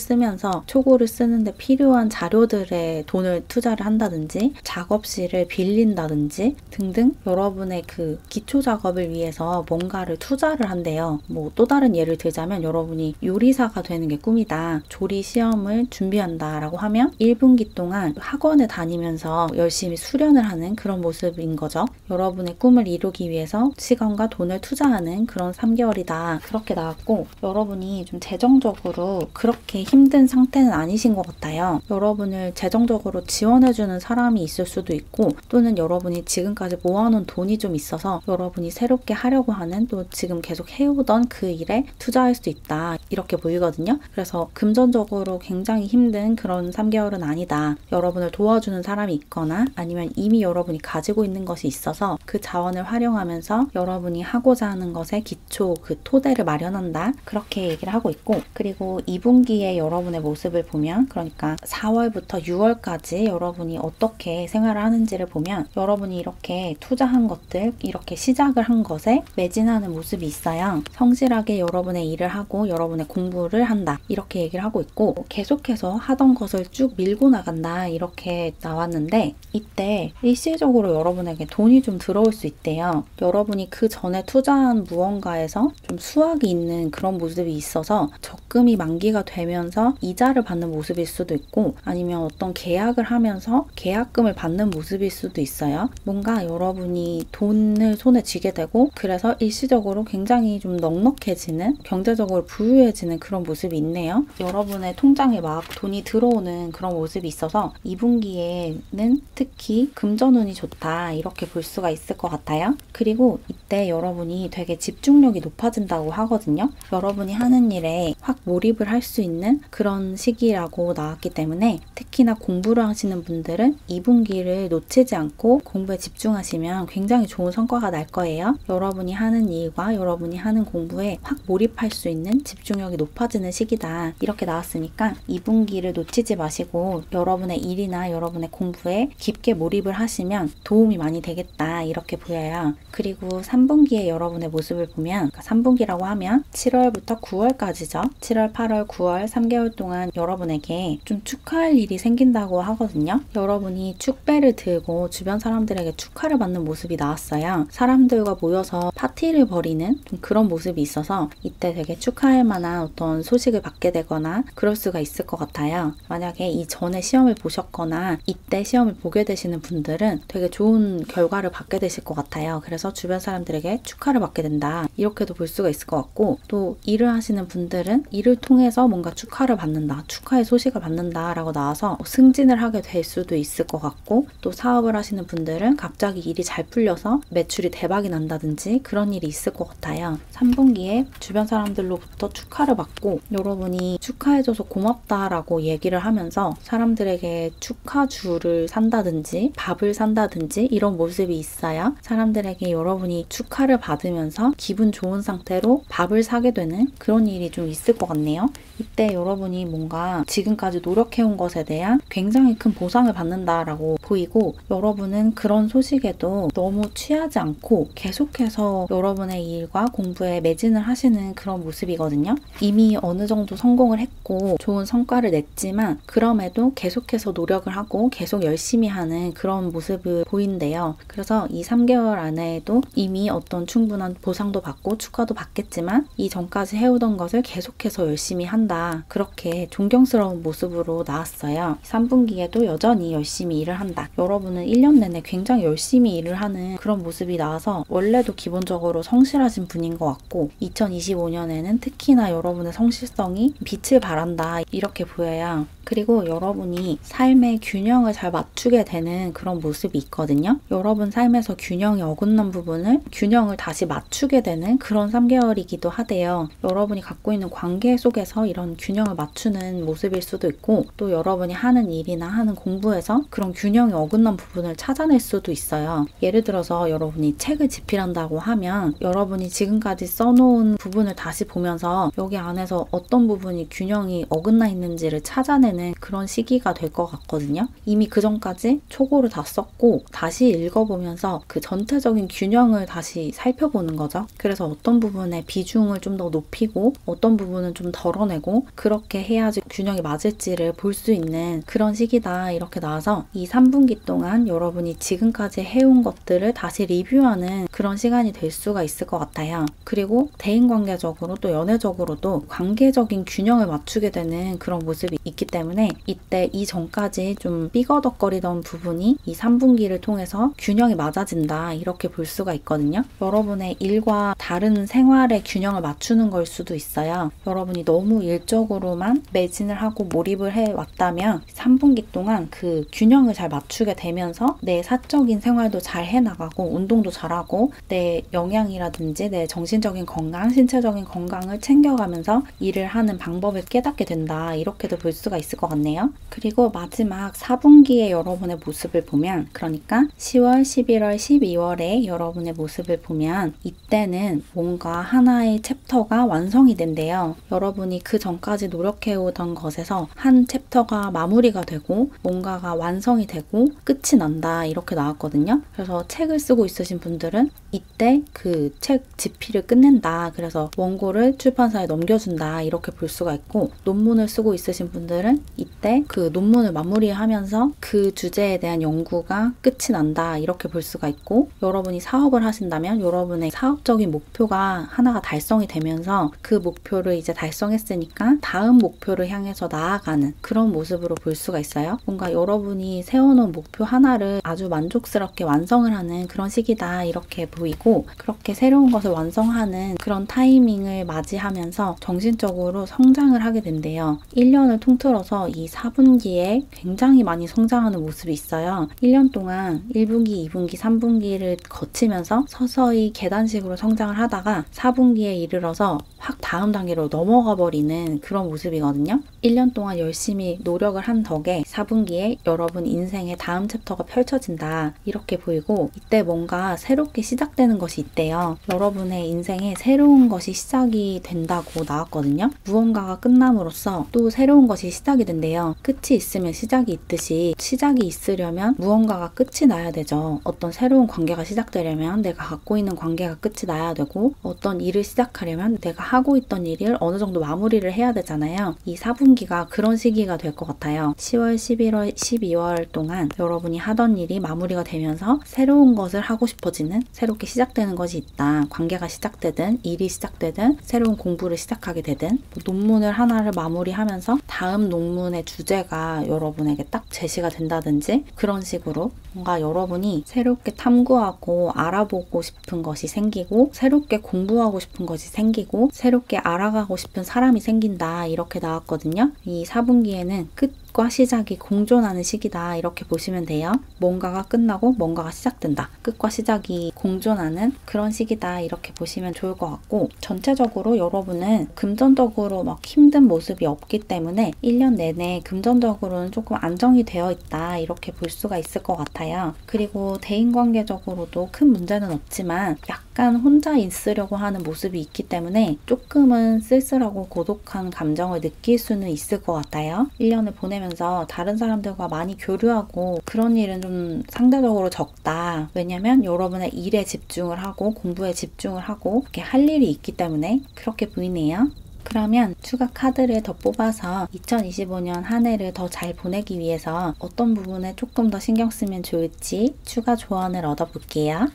쓰는데 필요한 자료들에 돈을 투자를 한다든지 작업실을 빌린다든지 등등 여러분의 그 기초 작업을 위해서 뭔가를 투자를 한대요. 뭐 또 다른 예를 들자면 여러분이 요리사가 되는 게 꿈이다. 조리 시험을 준비한다 라고 하면 1분기 동안 학원에 다니면서 열심히 수련을 하는 그런 모습인 거죠. 여러분의 꿈을 이루기 위해서 시간과 돈을 투자하는 그런 3개월이다. 그렇게 나왔고 여러분이 좀 재정적으로 그렇게 힘든 상태는 아니신 것 같아요. 여러분을 재정적으로 지원해주는 사람이 있을 수도 있고 또는 여러분이 지금까지 모아놓은 돈이 좀 있어서 여러분이 새롭게 하려고 하는 또 지금 계속 해오던 그 일에 투자할 수 있다 이렇게 보이거든요. 그래서 금전적으로 굉장히 힘든 그런 3개월은 아니다. 여러분을 도와주는 사람이 있거나 아니면 이미 여러분이 가지고 있는 것이 있어서 그 자원을 활용하면서 여러분이 하고자 하는 것의 기초 그 토대를 마련한다 그렇게 얘기를 하고 있고 그리고 2분기에 여러분의 모습을 보면 그러니까 4월부터 6월까지 여러분이 어떻게 생활을 하는지를 보면 여러분이 이렇게 투자한 것들 이렇게 시작을 한 것에 매진하는 모습이 있어요. 성실하게 여러분의 일을 하고 여러분의 공부를 한다 이렇게 얘기를 하고 있고 계속해서 하던 것을 쭉 밀고 나간다 이렇게 나왔는데 이때 일시적으로 여러분에게 돈이 좀 들어올 수 있대요. 여러분이 그 전에 투자한 무언가에서 좀 수확이 있는 그런 모습이 있어서 적금이 만기가 되면서 이자를 받는 모습일 수도 있고 아니면 어떤 계약을 하면서 계약금을 받는 모습일 수도 있어요. 뭔가 여러분이 돈을 손에 쥐게 되고 그래서 일시적으로 굉장히 좀 넉넉해지는 경제적으로 부유해지는 그런 모습이 있네요. 여러분의 통장에 막 돈이 들어오는 그런 모습이 있어서 2분기에는 특히 금전운이 좋다 이렇게 볼 수가 있을 것 같아요. 그리고 이때 여러분이 되게 집중력이 높아진다고 하거든요. 여러분이 하는 일에 확 몰입을 할 수 있는 그런 시기라고 나왔기 때문에 특히나 공부를 하시는 분들은 2분기를 놓치지 않고 공부에 집중하시면 굉장히 좋은 성과가 날 거예요. 여러분이 하는 일과 여러분이 하는 공부에 확 몰입할 수 있는 집중력이 높아지는 시기다. 이렇게 나왔으니까 2분기를 놓치지 마시고 여러분의 일이나 여러분의 공부에 깊게 몰입을 하시면 도움이 많이 되겠다. 이렇게 보여요. 그리고 3분기에 여러분의 모습을 보면 3분기라고 하면 7월부터 9월까지죠. 7월, 8월, 9월 3개월 동안 여러분에게 좀 축하할 일이 생긴다고 하거든요. 여러분이 축배를 들고 주변 사람들에게 축하를 받는 모습이 나왔어요. 사람들과 모여서 파티를 벌이는 좀 그런 모습이 있어서 이때 되게 축하할 만한 어떤 소식을 받게 되거나 그럴 수가 있을 것 같아요. 만약에 이전에 시험을 보셨거나 이때 시험을 보게 되시는 분들은 되게 좋은 결과를 받게 되실 것 같아요. 그래서 주변 사람들에게 축하를 받게 된다. 이렇게도 볼 수가 있을 것 같고, 또 일을 하시는 분들은 일을 통해서 뭔가 축하를 받는다, 축하의 소식을 받는다 라고 나와서 승진을 하게 될 수도 있을 것 같고, 또 사업을 하시는 분들은 갑자기 일이 잘 풀려서 매출이 대박이 난다든지 그런 일이 있을 것 같아요. 3분기에 주변 사람들로부터 축하를 받고 여러분이 축하해줘서 고맙다라고 얘기를 하면서 사람들에게 축하주를 산다든지 밥을 산다든지 이런 모습이 있어요. 사람들에게 여러분이 축하를 받으면서 기분 좋은 상태로 밥을 사게 되는 그런 일이 좀 있을 것 같네요. 이때 여러분이 뭔가 지금까지 노력해온 것에 대한 굉장히 큰 보상을 받는다라고 보이고, 여러분은 그런 소식에도 너무 취하지 않고 계속해서 여러분의 일과 공부에 매진을 하시는 그런 모습이거든요. 이미 어느 정도 성공을 했고 좋은 성과를 냈지만 그럼에도 계속해서 노력을 하고 계속 열심히 하는 그런 모습을 보인대요. 그래서 이 3개월 안에도 이미 어떤 충분한 보상도 받고 축하도 받겠지만 이 전까지 해오던 것을 계속해서 열심히 한다. 그렇게 존경스러운 모습으로 나왔어요. 3분기에도 여전히 열심히 일을 한다. 여러분은 1년 내내 굉장히 열심히 일을 하는 그런 모습이 나와서 원래도 기본적으로 성실하신 분인 것 같고 2025년에는 특히나 여러분의 성실성이 빛을 발한다. 이렇게 보여요. 그리고 여러분이 삶의 균형을 잘 맞추게 되는 그런 모습이 있거든요. 여러분 삶에서 균형이 어긋난 부분을 균형을 다시 맞추게 되는 그런 3개월이기도 하대요. 여러분이 갖고 있는 관계 속에서 이런 균형을 맞추는 모습일 수도 있고, 또 여러분이 하는 일이나 하는 공부에서 그런 균형이 어긋난 부분을 찾아낼 수도 있어요. 예를 들어서 여러분이 책을 집필한다고 하면 여러분이 지금까지 써놓은 부분을 다시 보면서 여기 안에서 어떤 부분이 균형이 어긋나 있는지를 찾아내는 그런 시기가 될 것 같거든요. 이미 그 전까지 초고를 다 썼고 다시 읽어보면서 그 전체적인 균형을 다시 살펴보는 거죠. 그래서 어떤 부분에 비중을 좀 더 높이고 어떤 부분은 좀 덜어내고 그렇게 해야지 균형이 맞을지를 볼 수 있는 그런 시기다. 이렇게 나와서 이 3분기 동안 여러분이 지금까지 해온 것들을 다시 리뷰하는 그런 시간이 될 수가 있을 것 같아요. 그리고 대인관계적으로 또 연애적으로도 관계적인 균형을 맞추게 되는 그런 모습이 있기 때문에 이때 이전까지 좀 삐거덕거리던 부분이 이 3분기를 통해서 균형이 맞아진다. 이렇게 볼 수가 있거든요. 여러분의 일과 다른 생활의 균형을 맞추는 걸 수도 있어요. 여러분이 너무 일적으로만 매진을 하고 몰입을 해왔다면 3분기 동안 그 균형을 잘 맞추게 되면서 내 사적인 생활도 잘 해나가고 운동도 잘하고 내 영양이라든지 내 정신적인 건강, 신체적인 건강을 챙겨가면서 일을 하는 방법을 깨닫게 된다. 이렇게도 볼 수가 있을 것 같네요. 그리고 마지막 4분기의 여러분의 모습을 보면, 그러니까 10월, 11월, 12월에 여러분의 모습을 보면 이때는 뭔가 하나의 챕터가 완성이 된대요. 여러분이 그 전까지 노력해오던 것에서 한 챕터가 마무리가 되고 뭔가가 완성이 되고 끝이 난다. 이렇게 나왔거든요. 그래서 책을 쓰고 있으신 분들은 이때 그 책 집필을 끝낸다. 그래서 원고를 출판사에 넘겨준다. 이렇게 볼 수가 있고, 논문을 쓰고 있으신 분들은 이때 그 논문을 마무리하면서 그 주제에 대한 연구가 끝이 난다. 이렇게 볼 수가 있고, 여러분이 사업을 하신다면 여러분의 사업적인 목표가 하나가 달성이 되면서 그 목표를 이제 달성했으니까 다음 목표를 향해서 나아가는 그런 모습으로 볼 수가 있어요. 뭔가 여러분이 세워놓은 목표 하나를 아주 만족스럽게 완성을 하는 그런 시기다. 이렇게 보이고, 그렇게 새로운 것을 완성하는 그런 타이밍을 맞이하면서 정신적으로 성장을 하게 된대요. 1년을 통틀어서 이 4분기에 굉장히 많이 성장하는 모습이 있어요. 1년 동안 1분기, 2분기, 3분기를 거치면서 서서히 계단식으로 성장을 하다가 4분기에 이르러서 확 다음 단계로 넘어가 버리는 그런 모습이거든요. 1년 동안 열심히 노력을 한 덕에 4분기에 여러분 인생의 다음 챕터가 펼쳐진다 이렇게 보이고, 이때 뭔가 새롭게 시작되는 것이 있대요. 여러분의 인생에 새로운 것이 시작이 된다고 나왔거든요. 무언가가 끝남으로써 또 새로운 것이 시작이 된대요. 끝이 있으면 시작이 있듯이 시작이 있으려면 무언가가 끝이 나야 되죠. 어떤 새로운 관계가 시작되려면 내가 갖고 있는 관계가 끝이 나야 되고, 어떤 일을 시작하려면 내가 하고 있던 일을 어느 정도 마무리를 해야 되잖아요. 이 4분기가 그런 시기가 될 것 같아요. 10월, 11월, 12월 동안 여러분이 하던 일이 마무리가 되면서 새로운 것을 하고 싶어지는, 새롭게 시작되는 것이 있다. 관계가 시작되든 일이 시작되든 새로운 공부를 시작하게 되든 논문을 하나를 마무리하면서 다음 논문의 주제가 여러분에게 딱 제시가 된다든지, 그런 식으로 뭔가 여러분이 새롭게 탐구하고 알아보고 싶은 것이 생기고, 새롭게 공부하고 싶은 것이 생기고, 새롭게 알아가고 싶은 사람이 생긴다 이렇게 나왔거든요. 이 4분기에는 끝과 시작이 공존하는 시기다 이렇게 보시면 돼요. 뭔가가 끝나고 뭔가가 시작된다. 끝과 시작이 공존하는 그런 시기다 이렇게 보시면 좋을 것 같고, 전체적으로 여러분은 금전적으로 막 힘든 모습이 없기 때문에 1년 내내 금전적으로는 조금 안정이 되어 있다 이렇게 볼 수가 있을 것 같아요. 그리고 대인관계적으로도 큰 문제는 없지만 약간 혼자 있으려고 하는 모습이 있기 때문에 조금은 쓸쓸하고 고독한 감정을 느낄 수는 있을 것 같아요. 1년을 보내면서 다른 사람들과 많이 교류하고 그런 일은 좀 상대적으로 적다. 왜냐면 여러분의 일에 집중을 하고 공부에 집중을 하고 이렇게 할 일이 있기 때문에 그렇게 보이네요. 그러면 추가 카드를 더 뽑아서 2025년 한 해를 더 잘 보내기 위해서 어떤 부분에 조금 더 신경 쓰면 좋을지 추가 조언을 얻어볼게요.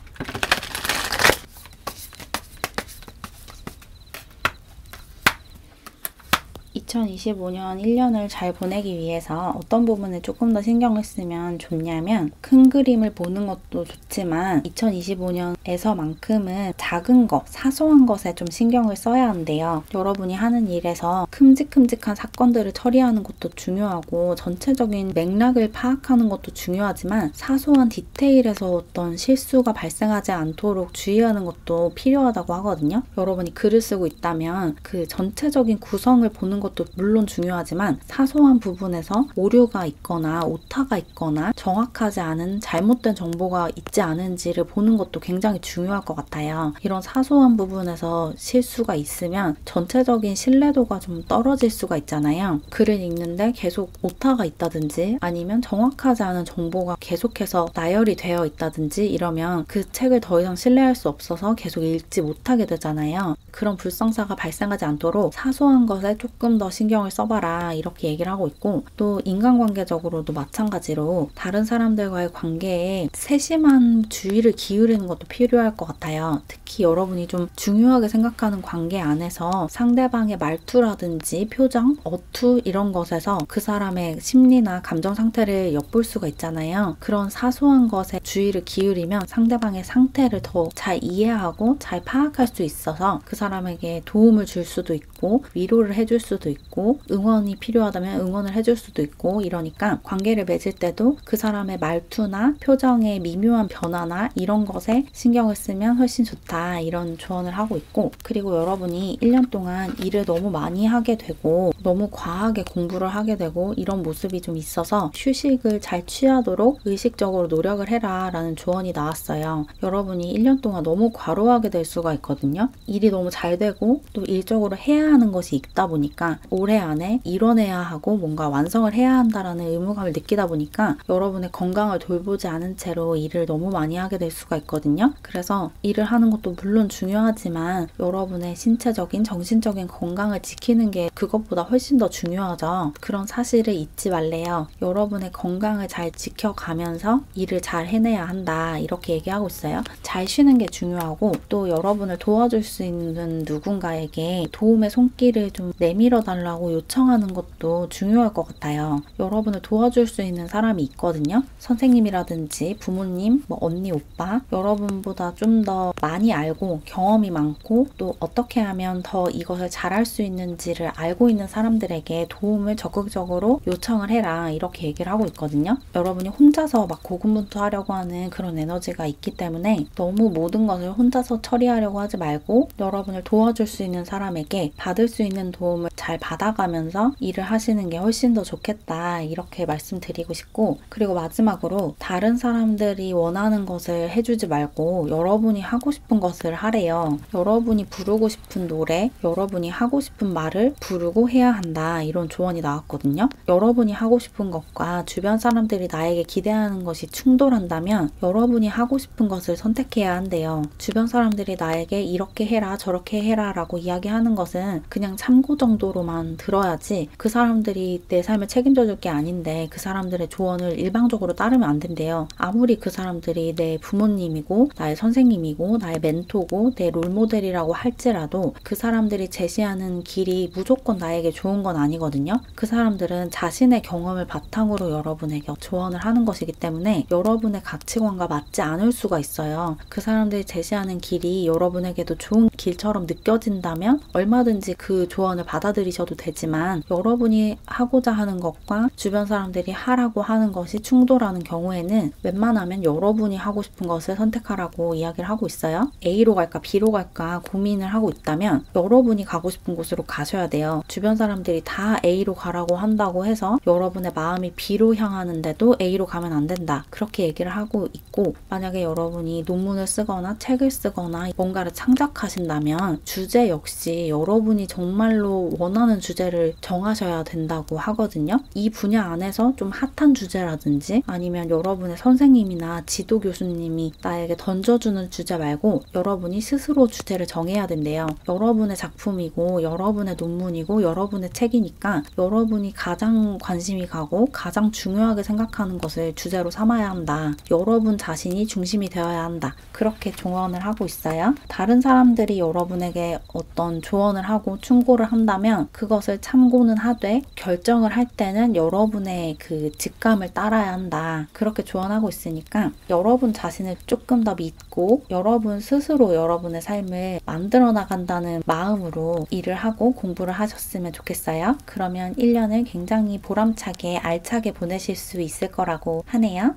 2025년 1년을 잘 보내기 위해서 어떤 부분에 조금 더 신경을 쓰면 좋냐면, 큰 그림을 보는 것도 좋지만 2025년에서만큼은 작은 것, 사소한 것에 좀 신경을 써야 한대요. 여러분이 하는 일에서 큼직큼직한 사건들을 처리하는 것도 중요하고 전체적인 맥락을 파악하는 것도 중요하지만, 사소한 디테일에서 어떤 실수가 발생하지 않도록 주의하는 것도 필요하다고 하거든요. 여러분이 글을 쓰고 있다면 그 전체적인 구성을 보는 것도 물론 중요하지만, 사소한 부분에서 오류가 있거나 오타가 있거나 정확하지 않은 잘못된 정보가 있지 않은지를 보는 것도 굉장히 중요할 것 같아요. 이런 사소한 부분에서 실수가 있으면 전체적인 신뢰도가 좀 떨어질 수가 있잖아요. 글을 읽는데 계속 오타가 있다든지 아니면 정확하지 않은 정보가 계속해서 나열이 되어 있다든지 이러면 그 책을 더 이상 신뢰할 수 없어서 계속 읽지 못하게 되잖아요. 그런 불성사가 발생하지 않도록 사소한 것에 조금 더 신경을 써봐라 이렇게 얘기를 하고 있고, 또 인간관계적으로도 마찬가지로 다른 사람들과의 관계에 세심한 주의를 기울이는 것도 필요할 것 같아요. 특히 여러분이 좀 중요하게 생각하는 관계 안에서 상대방의 말투라든지 표정, 어투 이런 것에서 그 사람의 심리나 감정 상태를 엿볼 수가 있잖아요. 그런 사소한 것에 주의를 기울이면 상대방의 상태를 더 잘 이해하고 잘 파악할 수 있어서 그 사람에게 도움을 줄 수도 있고 위로를 해줄 수도 있고 응원이 필요하다면 응원을 해줄 수도 있고, 이러니까 관계를 맺을 때도 그 사람의 말투나 표정의 미묘한 변화나 이런 것에 신경을 쓰면 훨씬 좋다 이런 조언을 하고 있고, 그리고 여러분이 1년 동안 일을 너무 많이 하게 되고 너무 과하게 공부를 하게 되고 이런 모습이 좀 있어서 휴식을 잘 취하도록 의식적으로 노력을 해라 라는 조언이 나왔어요. 여러분이 1년 동안 너무 과로하게 될 수가 있거든요. 일이 너무 잘 되고 또 일적으로 해야 하는 것이 있다 보니까 올해 안에 이뤄내야 하고 뭔가 완성을 해야 한다라는 의무감을 느끼다 보니까 여러분의 건강을 돌보지 않은 채로 일을 너무 많이 하게 될 수가 있거든요. 그래서 일을 하는 것도 물론 중요하지만 여러분의 신체적인 정신적인 건강을 지키는 게 그것보다 훨씬 더 중요하죠. 그런 사실을 잊지 말래요. 여러분의 건강을 잘 지켜가면서 일을 잘 해내야 한다 이렇게 얘기하고 있어요. 잘 쉬는 게 중요하고, 또 여러분을 도와줄 수 있는 누군가에게 도움의 손길을 좀 내밀어 달라고 요청하는 것도 중요할 것 같아요. 여러분을 도와줄 수 있는 사람이 있거든요. 선생님이라든지 부모님, 언니, 오빠, 여러분보다 좀 더 많이 알고 경험이 많고 또 어떻게 하면 더 이것을 잘할 수 있는지를 알고 있는 사람들에게 도움을 적극적으로 요청을 해라 이렇게 얘기를 하고 있거든요. 여러분이 혼자서 막 고군분투하려고 하는 그런 에너지가 있기 때문에 너무 모든 것을 혼자서 처리하려고 하지 말고 여러분을 도와줄 수 있는 사람에게 받을 수 있는 도움을 잘 받아가면서 일을 하시는 게 훨씬 더 좋겠다, 이렇게 말씀드리고 싶고, 그리고 마지막으로 다른 사람들이 원하는 것을 해주지 말고 여러분이 하고 싶은 것을 하래요. 여러분이 부르고 싶은 노래, 여러분이 하고 싶은 말을 부르고 해야 한다, 이런 조언이 나왔거든요. 여러분이 하고 싶은 것과 주변 사람들이 나에게 기대하는 것이 충돌한다면 여러분이 하고 싶은 것을 선택해야 한대요. 주변 사람들이 나에게 이렇게 해라 저렇게 해라 라고 이야기하는 것은 그냥 참고 정도로만 들어야지, 그 사람들이 내 삶을 책임져 줄 게 아닌데 그 사람들의 조언을 일방적으로 따르면 안 된대요. 아무리 그 사람들이 내 부모님이고 나의 선생님이고 나의 멘토고 내 롤모델이라고 할지라도 그 사람들이 제시하는 길이 무조건 나에게 좋은 건 아니거든요. 그 사람들은 자신의 경험을 바탕으로 여러분에게 조언을 하는 것이기 때문에 여러분의 가치관과 맞지 않을 수가 있어요. 그 사람들이 제시하는 길이 여러분에게도 좋은 길처럼 느껴진다면 얼마든지 그 조언을 받아들이셔도 되지만, 여러분이 하고자 하는 것과 주변 사람들이 하라고 하는 것이 충돌하는 경우에는 웬만하면 여러분이 하고 싶은 것을 선택하라고 이야기를 하고 있어요. A로 갈까 B로 갈까 고민을 하고 있다면 여러분이 가고 싶은 곳으로 가셔야 돼요. 주변 사람들이 다 A로 가라고 한다고 해서 여러분의 마음이 B로 향하는데도 A로 가면 안 된다, 그렇게 얘기를 하고 있고, 만약에 여러분이 논문을 쓰거나 책을 쓰거나 뭔가를 창작하신다면 주제 역시 여러분이 정말로 원하는 주제를 정하셔야 된다고 하거든요. 이 분야 안에서 좀 핫한 주제라든지 아니면 여러분의 선생님이나 지도 교수님이 나에게 던져주는 주제 말고 여러분이 스스로 주제를 정해야 된대요. 여러분의 작품이고 여러분의 논문이고 여러분의 책이니까 여러분이 가장 관심이 가고 가장 중요하게 생각하는 것을 주제로 삼아야 한다. 여러분 자신이 중심이 되어야 한다, 그렇게 조언을 하고 있어요. 다른 사람들이 여러분에게 어떤 조언을 하고 충고를 한다면 그것을 참고는 하되 결정을 할 때는 여러분의 그 직감을 따라야 한다, 그렇게 조언하고 있으니까 여러분 자신을 조금 더 믿고 여러분 스스로 여러분의 삶을 만들어 나간다는 마음으로 일을 하고 공부를 하셨으면 좋겠어요. 그러면 1년을 굉장히 보람차게 알차게 보내실 수 있을 거라고 하네요.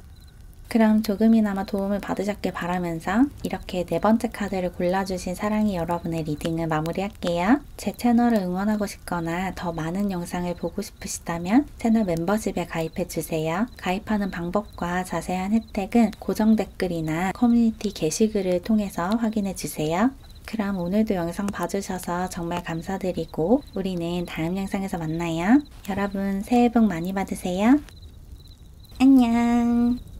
그럼 조금이나마 도움을 받으셨길 바라면서 이렇게 4번째 카드를 골라주신 사랑이 여러분의 리딩을 마무리할게요. 제 채널을 응원하고 싶거나 더 많은 영상을 보고 싶으시다면 채널 멤버십에 가입해주세요. 가입하는 방법과 자세한 혜택은 고정 댓글이나 커뮤니티 게시글을 통해서 확인해주세요. 그럼 오늘도 영상 봐주셔서 정말 감사드리고 우리는 다음 영상에서 만나요. 여러분 새해 복 많이 받으세요. 안녕.